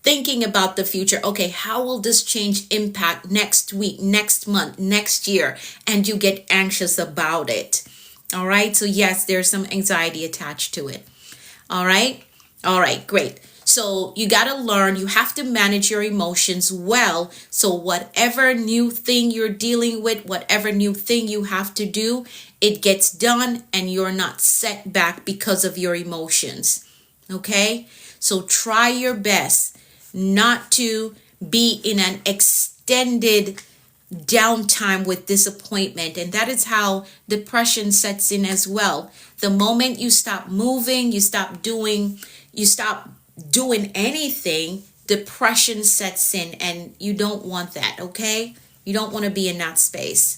thinking about the future. Okay, how will this change impact next week, next month, next year? And you get anxious about it. All right. So yes, there's some anxiety attached to it. All right. All right, great. So you got to learn, you have to manage your emotions well. So whatever new thing you're dealing with, whatever new thing you have to do, it gets done and you're not set back because of your emotions. Okay? So try your best not to be in an extended downtime with disappointment. And that is how depression sets in as well. The moment you stop moving, you stop doing anything, depression sets in, and you don't want that, okay? You don't want to be in that space.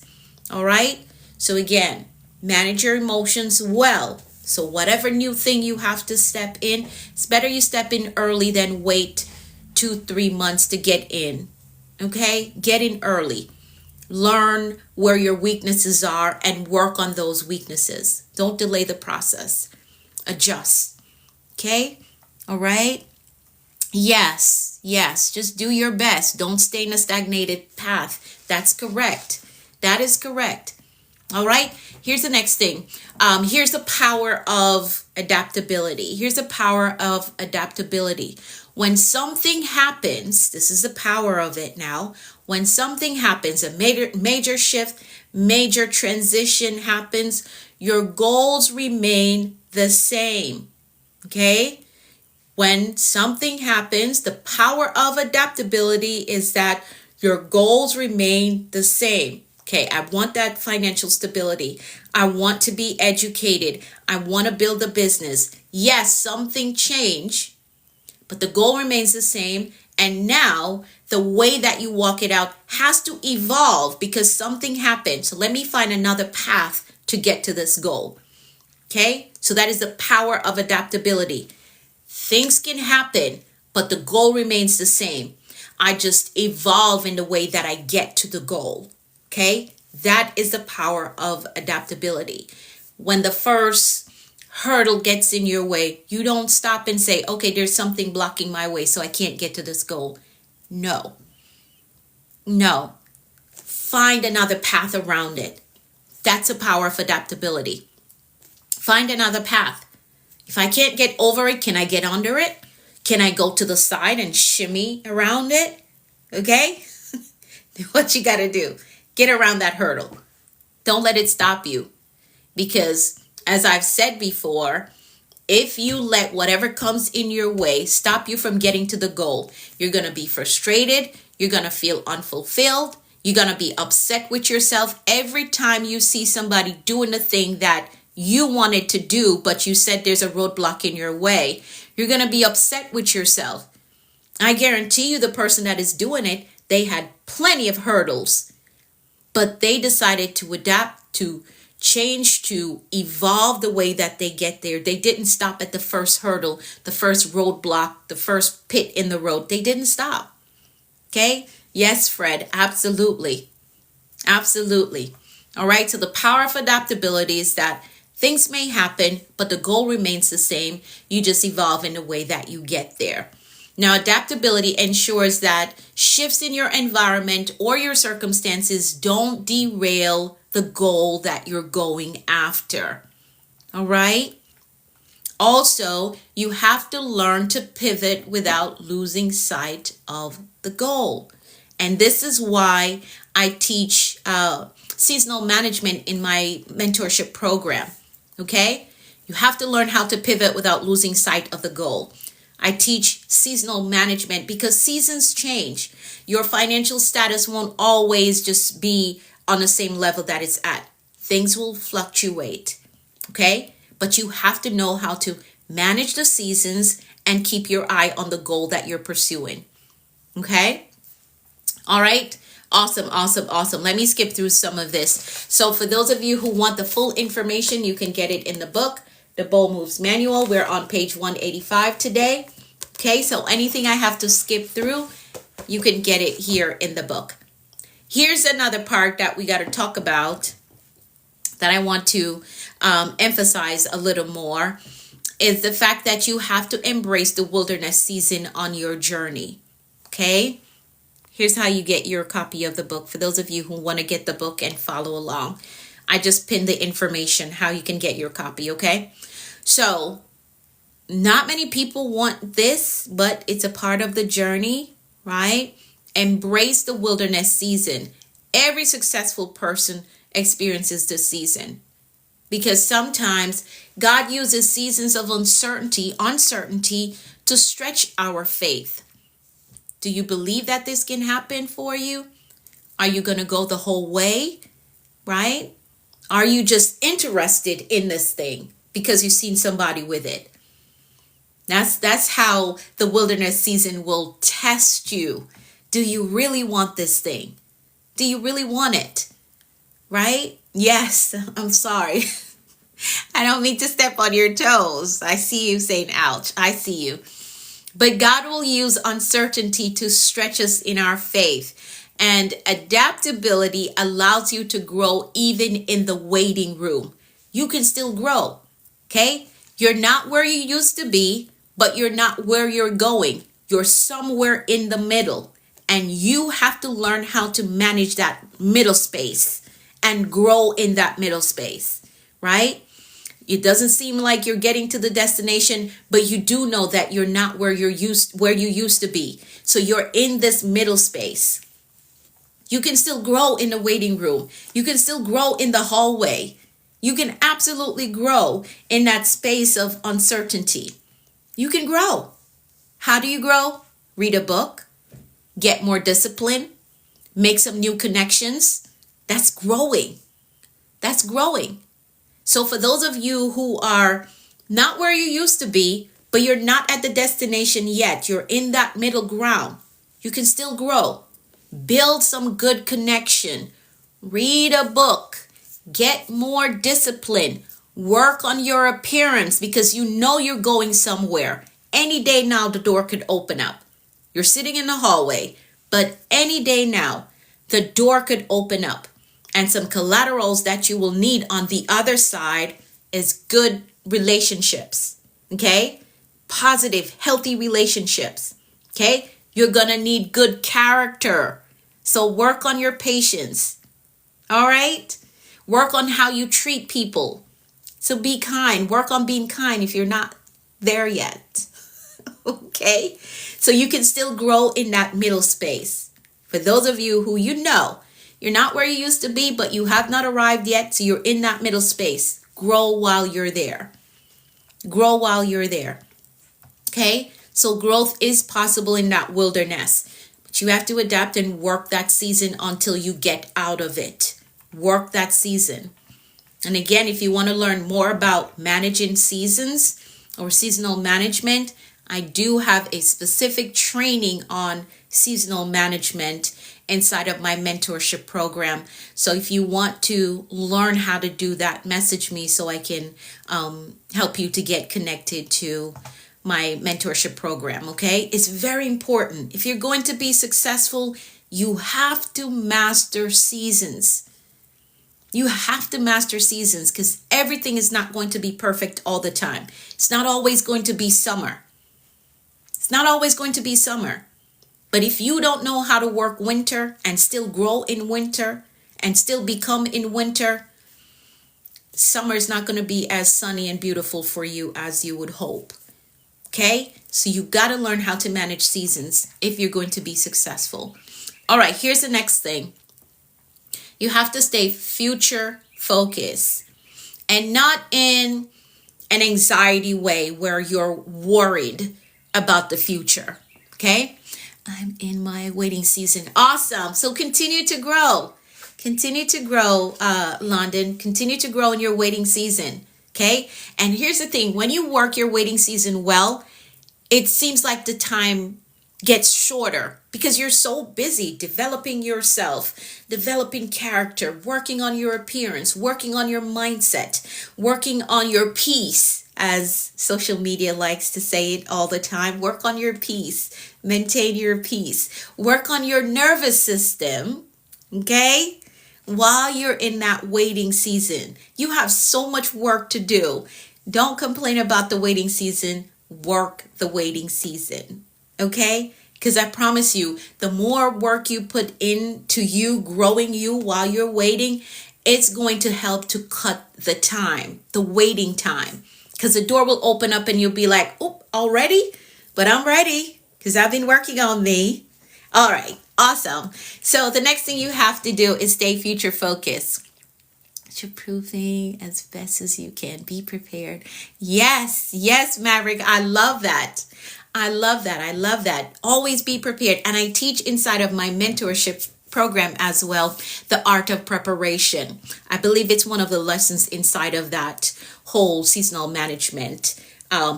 All right? So again, manage your emotions well. So whatever new thing you have to step in, it's better you step in early than wait 2-3 months to get in. Okay? Get in early. Learn where your weaknesses are and work on those weaknesses. Don't delay the process. Adjust. Okay? All right? Yes. Just do your best. Don't stay in a stagnated path. That's correct. That is correct. All right? Here's the next thing. Here's the power of adaptability. Here's the power of adaptability. When something happens, this is the power of it now. When something happens, a major shift, major transition happens, your goals remain the same. Okay? When something happens, the power of adaptability is that your goals remain the same. Okay, I want that financial stability. I want to be educated. I want to build a business. Yes, something changed, but the goal remains the same. And now the way that you walk it out has to evolve because something happened. So let me find another path to get to this goal. Okay, so that is the power of adaptability. Things can happen, but the goal remains the same. I just evolve in the way that I get to the goal. Okay? That is the power of adaptability. When the first hurdle gets in your way, you don't stop and say, okay, there's something blocking my way, so I can't get to this goal. No. No. Find another path around it. That's the power of adaptability. Find another path. If I can't get over it, can I get under it? Can I go to the side and shimmy around it? Okay? What you got to do? Get around that hurdle. Don't let it stop you. Because as I've said before, if you let whatever comes in your way stop you from getting to the goal, you're going to be frustrated. You're going to feel unfulfilled. You're going to be upset with yourself every time you see somebody doing the thing that you wanted to do, but you said there's a roadblock in your way. You're going to be upset with yourself. I guarantee you the person that is doing it, they had plenty of hurdles, but they decided to adapt, to change, to evolve the way that they get there. They didn't stop at the first hurdle, the first roadblock, the first pit in the road. They didn't stop. Okay? Yes, Fred, absolutely. Absolutely. All right, so the power of adaptability is that things may happen, but the goal remains the same. You just evolve in the way that you get there. Now, adaptability ensures that shifts in your environment or your circumstances don't derail the goal that you're going after. All right? Also, you have to learn to pivot without losing sight of the goal. And this is why I teach seasonal management in my mentorship program. Okay? You have to learn how to pivot without losing sight of the goal. I teach seasonal management because seasons change. Your financial status won't always just be on the same level that it's at. Things will fluctuate. Okay? But you have to know how to manage the seasons and keep your eye on the goal that you're pursuing. Okay? All right? Awesome, awesome, awesome. Let me skip through some of this. So for those of you who want the full information, you can get it in the book, The Bold Moves Manual. We're on page 185 today. Okay, so anything I have to skip through, you can get it here in the book. Here's another part that we got to talk about that I want to emphasize a little more is the fact that you have to embrace the wilderness season on your journey. Okay? Here's how you get your copy of the book. For those of you who want to get the book and follow along, I just pinned the information how you can get your copy, okay? So, not many people want this, but it's a part of the journey, right? Embrace the wilderness season. Every successful person experiences this season because sometimes God uses seasons of uncertainty to stretch our faith. Do you believe that this can happen for you? Are you going to go the whole way? Right? Are you just interested in this thing because you've seen somebody with it? That's how the wilderness season will test you. Do you really want this thing? Do you really want it? Right? Yes, I'm sorry. I don't mean to step on your toes. I see you saying ouch. I see you. But God will use uncertainty to stretch us in our faith. And adaptability allows you to grow even in the waiting room. You can still grow. Okay? You're not where you used to be, but you're not where you're going. You're somewhere in the middle. And you have to learn how to manage that middle space and grow in that middle space. Right? It doesn't seem like you're getting to the destination, but you do know that you're not where you used to be. So you're in this middle space. You can still grow in the waiting room. You can still grow in the hallway. You can absolutely grow in that space of uncertainty. You can grow. How do you grow? Read a book, get more discipline, make some new connections. That's growing. That's growing. So for those of you who are not where you used to be, but you're not at the destination yet, you're in that middle ground, you can still grow. Build some good connection. Read a book. Get more discipline. Work on your appearance because you know you're going somewhere. any day now the door could open up. You're sitting in the hallway, but any day now the door could open up. And some collaterals that you will need on the other side is good relationships. Okay? Positive, healthy relationships. Okay? You're going to need good character. So work on your patience. All right? Work on how you treat people. So be kind. Work on being kind if you're not there yet. Okay? So you can still grow in that middle space. For those of you who you're not where you used to be, but you have not arrived yet, so you're in that middle space. Grow while you're there. Grow while you're there. Okay? So growth is possible in that wilderness. But you have to adapt and work that season until you get out of it. Work that season. And again, if you want to learn more about managing seasons or seasonal management, I do have a specific training on seasonal management inside of my mentorship program. So if you want to learn how to do that, message me so I can help you to get connected to my mentorship program. Okay? It's very important. If you're going to be successful, you have to master seasons. You have to master seasons because everything is not going to be perfect all the time. It's not always going to be summer. It's not always going to be summer. But if you don't know how to work winter and still grow in winter and still become in winter, summer is not going to be as sunny and beautiful for you as you would hope. Okay? So you got to learn how to manage seasons if you're going to be successful. All right, here's the next thing. You have to stay future focused and not in an anxiety way where you're worried about the future. Okay? I'm in my waiting season. Awesome. So continue to grow. Continue to grow, London. Continue to grow in your waiting season. Okay? And here's the thing. When you work your waiting season well, it seems like the time gets shorter because you're so busy developing yourself, developing character, working on your appearance, working on your mindset, working on your peace, as social media likes to say it all the time. Work on your peace, maintain your peace, work on your nervous system, okay? While you're in that waiting season, you have so much work to do. Don't complain about the waiting season. Work the waiting season. Okay? Because I promise you, the more work you put into you, growing you while you're waiting, it's going to help to cut the time, the waiting time. Because the door will open up and you'll be like, oh, already? But I'm ready because I've been working on me. All right. Awesome. So the next thing you have to do is stay future focused. You're proving as best as you can. Be prepared. Yes, Maverick. I love that. I love that. Always be prepared. And I teach inside of my mentorship program as well, the art of preparation. I believe it's one of the lessons inside of that whole seasonal management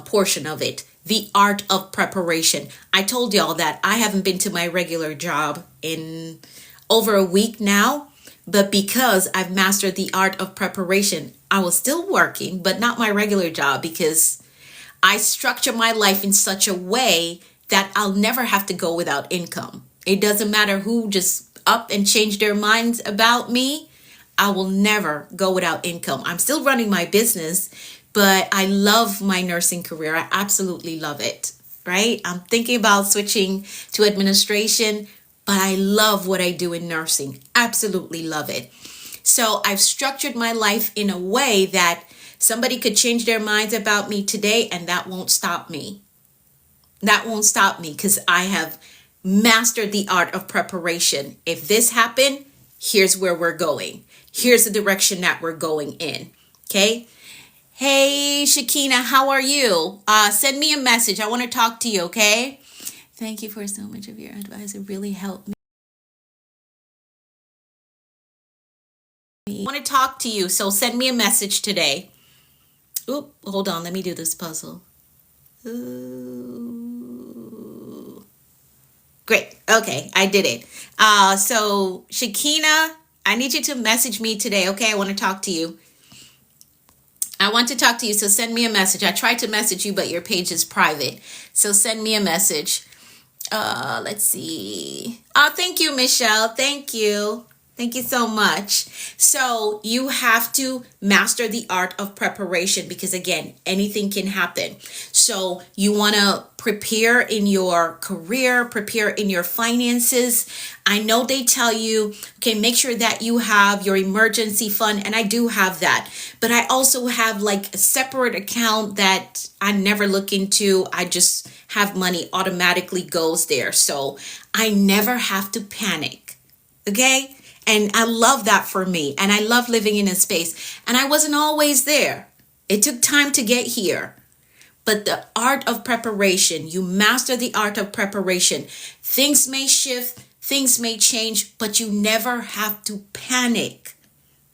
portion of it. The art of preparation. I told y'all that I haven't been to my regular job in over a week now. But because I've mastered the art of preparation, I was still working, but not my regular job because I structure my life in such a way that I'll never have to go without income. It doesn't matter who just up and changed their minds about me. I will never go without income. I'm still running my business, but I love my nursing career. I absolutely love it, right? I'm thinking about switching to administration, but I love what I do in nursing. Absolutely love it. So I've structured my life in a way that somebody could change their minds about me today and that won't stop me. That won't stop me because I have mastered the art of preparation. If this happened, here's where we're going. Here's the direction that we're going in. Okay? Hey, Shakina, how are you? Send me a message. I want to talk to you, okay? Thank you for so much of your advice. It really helped me. I want to talk to you, so send me a message today. Oop, hold on. Let me do this puzzle. Ooh. Great. Okay, I did it. So, Shakina, I need you to message me today, okay? I want to talk to you. I want to talk to you, so send me a message. I tried to message you, but your page is private. So send me a message. Let's see. Oh, thank you, Michelle. Thank you. Thank you so much. So you have to master the art of preparation because, again, anything can happen. So you want to prepare in your career, prepare in your finances. I know they tell you, okay, make sure that you have your emergency fund. And I do have that. But I also have like a separate account that I never look into. I just have money automatically goes there. So I never have to panic. Okay? And I love that for me. And I love living in a space. And I wasn't always there. It took time to get here. But the art of preparation, you master the art of preparation. Things may shift, things may change, but you never have to panic.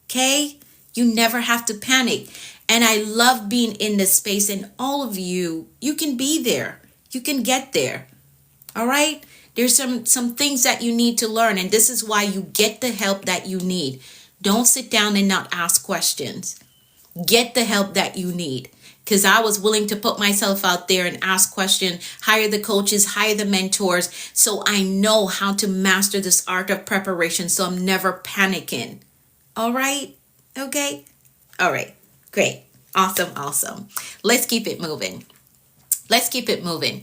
Okay? You never have to panic. And I love being in this space. And all of you, you can be there. You can get there. All right? There's some things that you need to learn, and this is why you get the help that you need. Don't sit down and not ask questions. Get the help that you need. Because I was willing to put myself out there and ask questions, hire the coaches, hire the mentors, so I know how to master this art of preparation, so I'm never panicking. All right? Okay? All right. Great. Awesome. Let's keep it moving.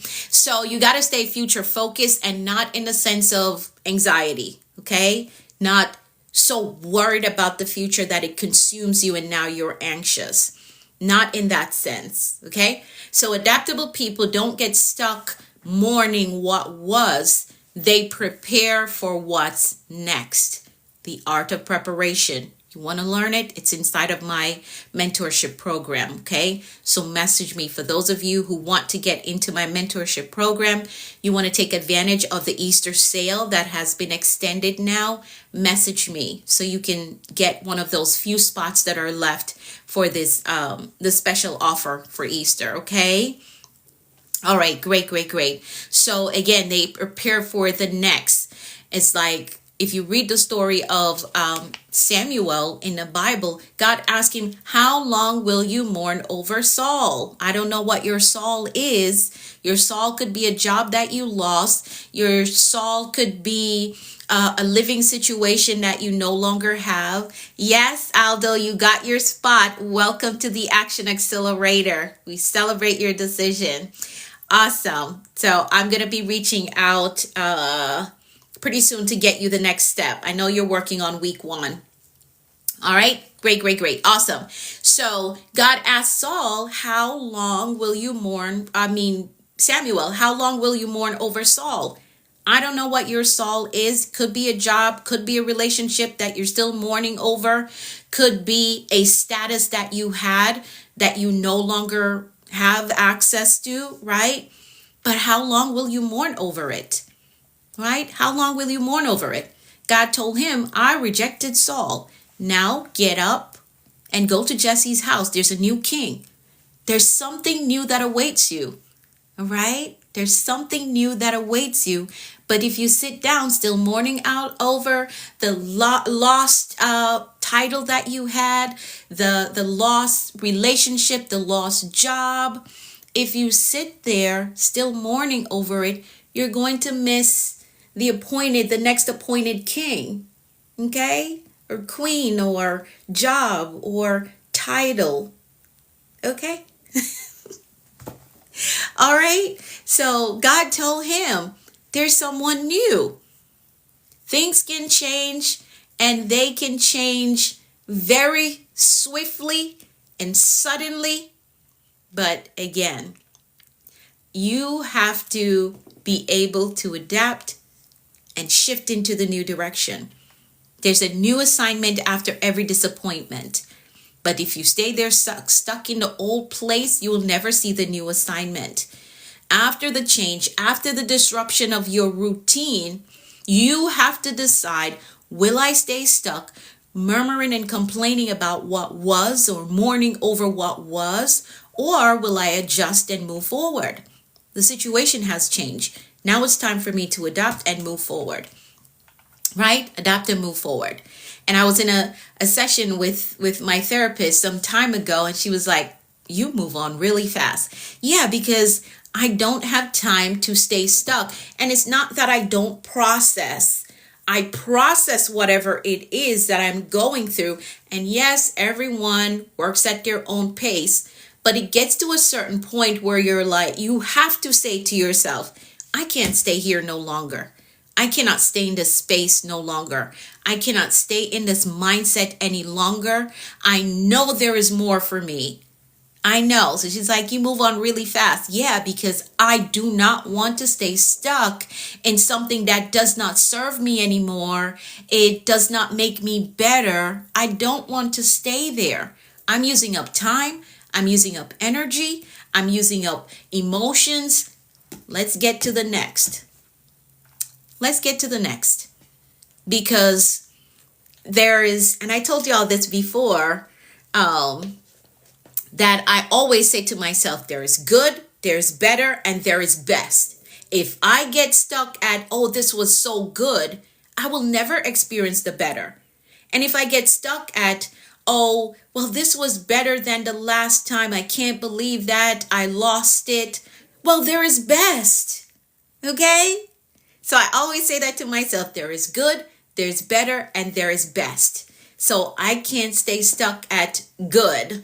So you got to stay future focused and not in the sense of anxiety, okay? Not so worried about the future that it consumes you and now you're anxious. Not in that sense, okay? So adaptable people don't get stuck mourning what was. They prepare for what's next. The art of preparation. You want to learn it? It's inside of my mentorship program, okay? So message me. For those of you who want to get into my mentorship program, you want to take advantage of the Easter sale that has been extended now, message me so you can get one of those few spots that are left for this the special offer for Easter, okay? All right, great. So again, they prepare for the next. It's like, if you read the story of Samuel in the Bible, God asked him, how long will you mourn over Saul? I don't know what your Saul is. Your Saul could be a job that you lost. Your Saul could be a living situation that you no longer have. Yes, Aldo, you got your spot. Welcome to the Action Accelerator. We celebrate your decision. Awesome. So I'm going to be reaching out pretty soon to get you the next step. I know you're working on week 1. All right. Great. Awesome. So God asked Saul, how long will you mourn? Samuel, how long will you mourn over Saul? I don't know what your Saul is. Could be a job, could be a relationship that you're still mourning over, could be a status that you had that you no longer have access to, right? But how long will you mourn over it? Right? How long will you mourn over it? God told him, I rejected Saul. Now get up and go to Jesse's house. There's a new king. There's something new that awaits you. All right? There's something new that awaits you. But if you sit down still mourning out over the lost title that you had, the lost relationship, the lost job, if you sit there still mourning over it, you're going to miss the next appointed king, okay? Or queen, or job, or title, okay? All right? So God told him, there's someone new. Things can change, and they can change very swiftly and suddenly. But again, you have to be able to adapt and shift into the new direction. There's a new assignment after every disappointment. But if you stay there stuck in the old place, you will never see the new assignment. After the change, after the disruption of your routine, you have to decide, will I stay stuck, murmuring and complaining about what was or mourning over what was, or will I adjust and move forward? The situation has changed. Now it's time for me to adapt and move forward. right? Adapt and move forward. And I was in a session with my therapist some time ago, and she was like, you move on really fast. Yeah, because I don't have time to stay stuck. And it's not that I don't process. I process whatever it is that I'm going through. And yes, everyone works at their own pace, but it gets to a certain point where you're like, you have to say to yourself, I can't stay here no longer. I cannot stay in this space no longer. I cannot stay in this mindset any longer. I know there is more for me. I know. So she's like, you move on really fast. Yeah, because I do not want to stay stuck in something that does not serve me anymore. It does not make me better. I don't want to stay there. I'm using up time. I'm using up energy. I'm using up emotions. Let's get to the next. Let's get to the next. Because there is, and I told y'all this before, that I always say to myself, there is good, there's better, and there is best. If I get stuck at, oh, this was so good, I will never experience the better. And if I get stuck at, oh, well, this was better than the last time, I can't believe that, I lost it, well, there is best. Okay? So I always say that to myself, there is good, there's better, and there is best. So I can't stay stuck at good.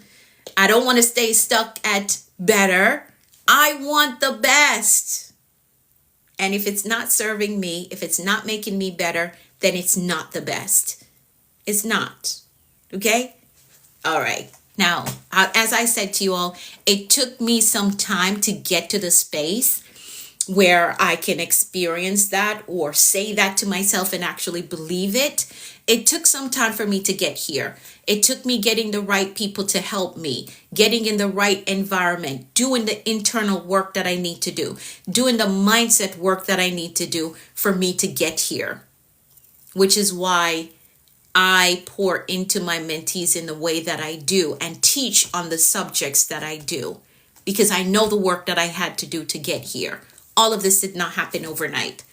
I don't want to stay stuck at better. I want the best. And if it's not serving me, if it's not making me better, then it's not the best. It's not. Okay? All right. Now, as I said to you all, it took me some time to get to the space where I can experience that or say that to myself and actually believe it. It took some time for me to get here. It took me getting the right people to help me, getting in the right environment, doing the internal work that I need to do, doing the mindset work that I need to do for me to get here, which is why I pour into my mentees in the way that I do and teach on the subjects that I do, because I know the work that I had to do to get here. All of this did not happen overnight.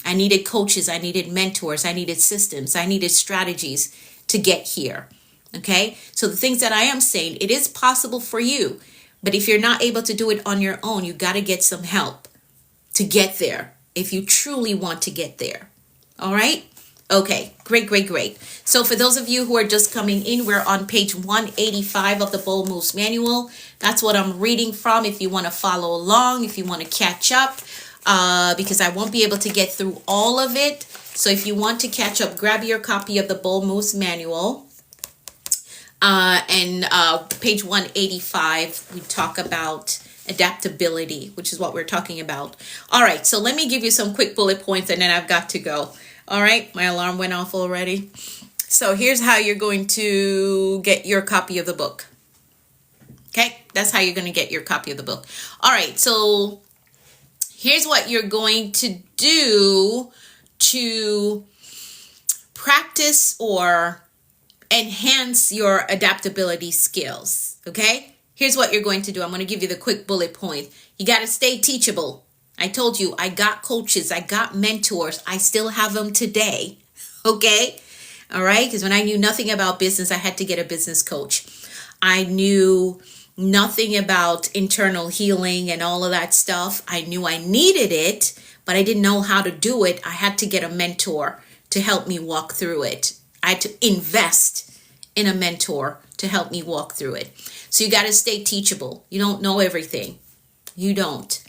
I needed coaches, I needed mentors, I needed systems, I needed strategies to get here. Okay? So the things that I am saying, it is possible for you. But if you're not able to do it on your own, you got to get some help to get there if you truly want to get there. All right? Okay, great. So for those of you who are just coming in, we're on page 185 of the Bold Moves Manual. That's what I'm reading from if you want to follow along, if you want to catch up, because I won't be able to get through all of it. So if you want to catch up, grab your copy of the Bold Moves Manual. And page 185, we talk about adaptability, which is what we're talking about. All right, so let me give you some quick bullet points and then I've got to go. All right, my alarm went off already. So here's how you're going to get your copy of the book. Okay, that's how you're going to get your copy of the book. All right, so here's what you're going to do to practice or enhance your adaptability skills. Okay, here's what you're going to do. I'm going to give you the quick bullet point. You got to stay teachable. I told you, I got coaches, I got mentors. I still have them today. Okay. All right. Because when I knew nothing about business, I had to get a business coach. I knew nothing about internal healing and all of that stuff. I knew I needed it, but I didn't know how to do it. I had to get a mentor to help me walk through it. I had to invest in a mentor to help me walk through it. So you got to stay teachable. You don't know everything. You don't.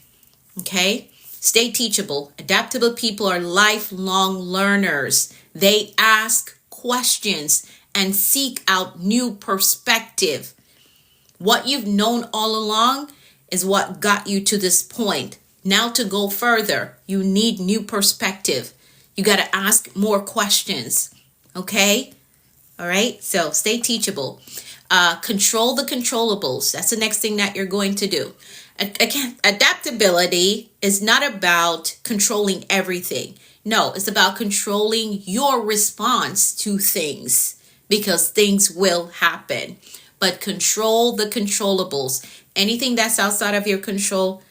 Okay? Stay teachable. Adaptable people are lifelong learners. They ask questions and seek out new perspective. What you've known all along is what got you to this point. Now to go further, you need new perspective. You got to ask more questions. Okay? All right? So stay teachable. Control the controllables. That's the next thing that you're going to do. Again, adaptability is not about controlling everything. No, it's about controlling your response to things, because things will happen. But control the controllables. Anything that's outside of your control,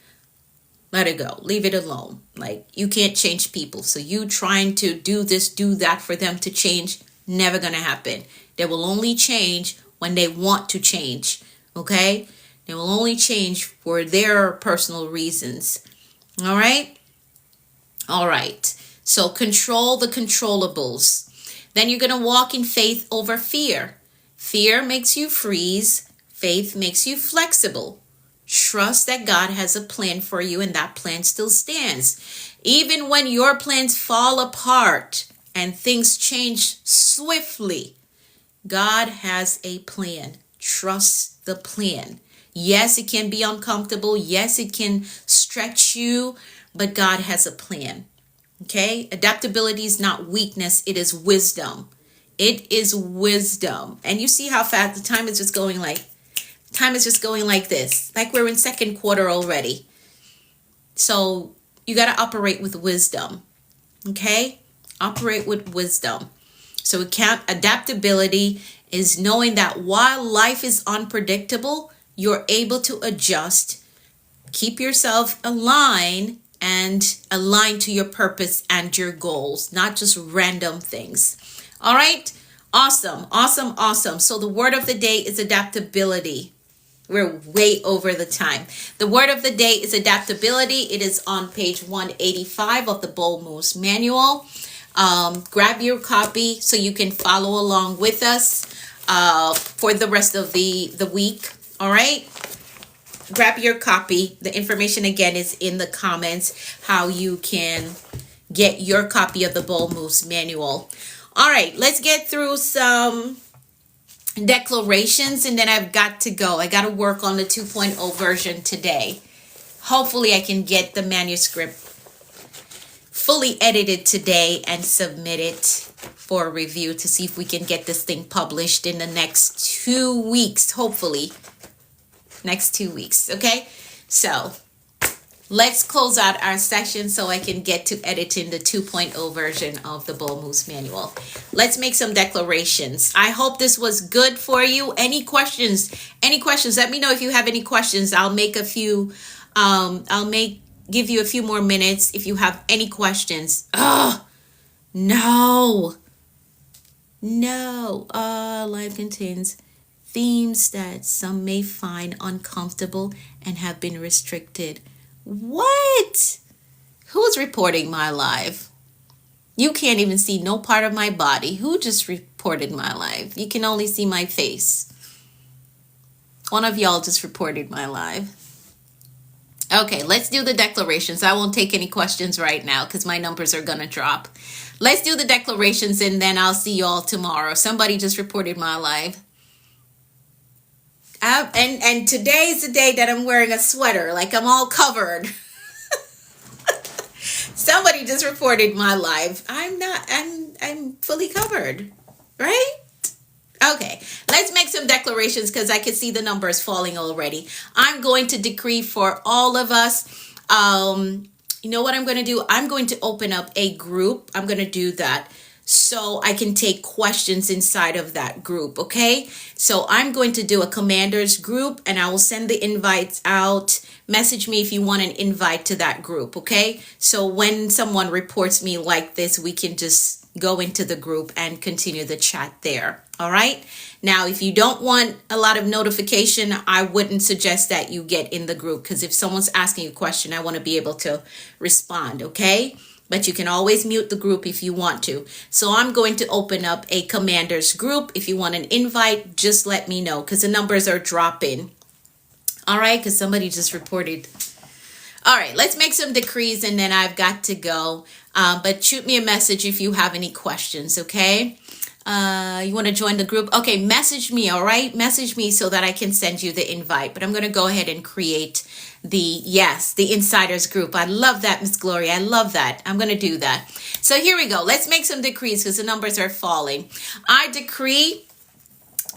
let it go. Leave it alone. Like, you can't change people. So you trying to do this, do that for them to change, never going to happen. They will only change when they want to change. Okay? They will only change for their personal reasons. All right? All right. So control the controllables. Then you're going to walk in faith over fear. Fear makes you freeze. Faith makes you flexible. Trust that God has a plan for you and that plan still stands. Even when your plans fall apart and things change swiftly, God has a plan. Trust the plan. Yes, it can be uncomfortable. Yes, it can stretch you, but God has a plan. Okay? Adaptability is not weakness. It is wisdom. It is wisdom. And you see how fast the time is just going like this. Like we're in second quarter already. So you got to operate with wisdom. Okay? Operate with wisdom. So adaptability is knowing that while life is unpredictable, you're able to adjust, keep yourself aligned, and align to your purpose and your goals, not just random things. All right? Awesome, awesome, awesome. So the word of the day is adaptability. We're way over the time. The word of the day is adaptability. It is on page 185 of the Bold Moves Manual. Grab your copy so you can follow along with us for the rest of the week. All right? Grab your copy. The information again is in the comments how you can get your copy of the Bold Moves Manual. All right, let's get through some declarations and then I've got to go. I got to work on the 2.0 version today. Hopefully I can get the manuscript fully edited today and submit it for review to see if we can get this thing published in the next 2 weeks, hopefully. Next 2 weeks, okay? So let's close out our session so I can get to editing the 2.0 version of the Bold Moves Manual. Let's make some declarations. I hope this was good for you. Any questions? Let me know if you have any questions. I'll make a few, give you a few more minutes if you have any questions. No. Life contains themes that some may find uncomfortable and have been restricted. What? Who's reporting my live? You can't even see no part of my body. Who just reported my live? You can only see my face. One of y'all just reported my live. Okay, let's do the declarations. I won't take any questions right now because my numbers are going to drop. Let's do the declarations and then I'll see you all tomorrow. Somebody just reported my live. And today's the day that I'm wearing a sweater, like I'm all covered. Somebody just reported my live. I'm fully covered, right? Okay, let's make some declarations because I can see the numbers falling already. I'm going to decree for all of us. You know what I'm going to do? I'm going to open up a group. I'm going to do that so I can take questions inside of that group, okay? So I'm going to do a commanders group and I will send the invites out. Message me if you want an invite to that group, okay? So when someone reports me like this, we can just go into the group and continue the chat there, all right? Now, if you don't want a lot of notification, I wouldn't suggest that you get in the group because if someone's asking a question, I want to be able to respond, okay? But you can always mute the group if you want to. So I'm going to open up a commanders group. If you want an invite, just let me know because the numbers are dropping. All right, because somebody just reported. All right, let's make some decrees and then I've got to go. But shoot me a message if you have any questions, okay? You want to join the group? Okay, message me, all right? Message me so that I can send you the invite. But I'm going to go ahead and create the insiders group. I love that, Miss Gloria. I love that. I'm going to do that. So here we go. Let's make some decrees because the numbers are falling. I decree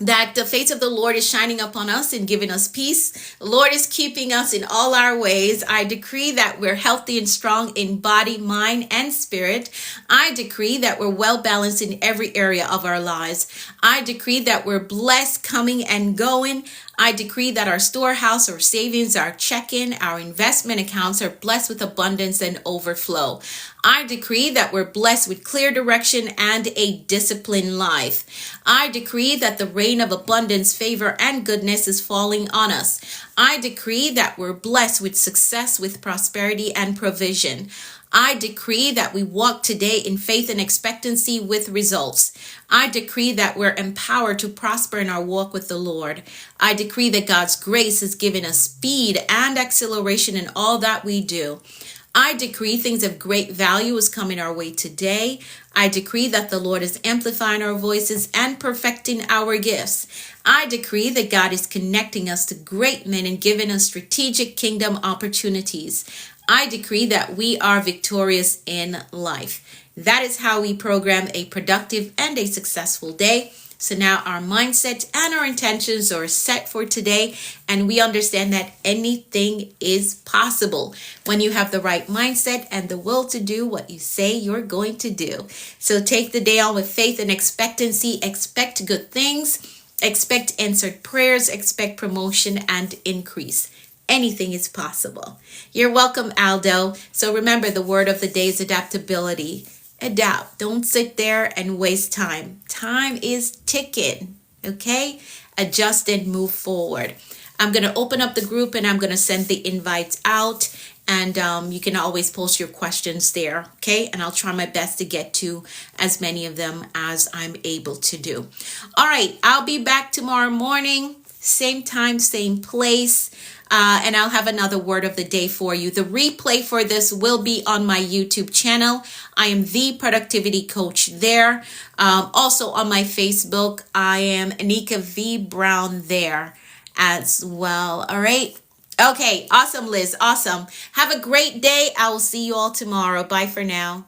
that the face of the Lord is shining upon us and giving us peace. The Lord is keeping us in all our ways. I decree that we're healthy and strong in body, mind, and spirit. I decree that we're well balanced in every area of our lives. I decree that we're blessed coming and going. I decree that our storehouse, our savings, our check-in, our investment accounts are blessed with abundance and overflow. I decree that we're blessed with clear direction and a disciplined life. I decree that the rain of abundance, favor, and goodness is falling on us. I decree that we're blessed with success, with prosperity and provision. I decree that we walk today in faith and expectancy with results. I decree that we're empowered to prosper in our walk with the Lord. I decree that God's grace is giving us speed and acceleration in all that we do. I decree things of great value is coming our way today. I decree that the Lord is amplifying our voices and perfecting our gifts. I decree that God is connecting us to great men and giving us strategic kingdom opportunities. I decree that we are victorious in life. That is how we program a productive and a successful day. So now our mindset and our intentions are set for today, and we understand that anything is possible when you have the right mindset and the will to do what you say you're going to do. So take the day on with faith and expectancy. Expect good things. Expect answered prayers. Expect promotion and increase. Anything is possible. You're welcome, Aldo. So remember, the word of the day is adaptability. Adapt. Don't sit there and waste time. Time is ticking. Okay? Adjust and move forward. I'm going to open up the group and I'm going to send the invites out. And you can always post your questions there. Okay? And I'll try my best to get to as many of them as I'm able to do. All right. I'll be back tomorrow morning. Same time, same place. And I'll have another word of the day for you. The replay for this will be on my YouTube channel. I am the productivity coach there. Also on my Facebook, I am Anika V. Brown there as well. All right. Okay. Awesome, Liz. Awesome. Have a great day. I will see you all tomorrow. Bye for now.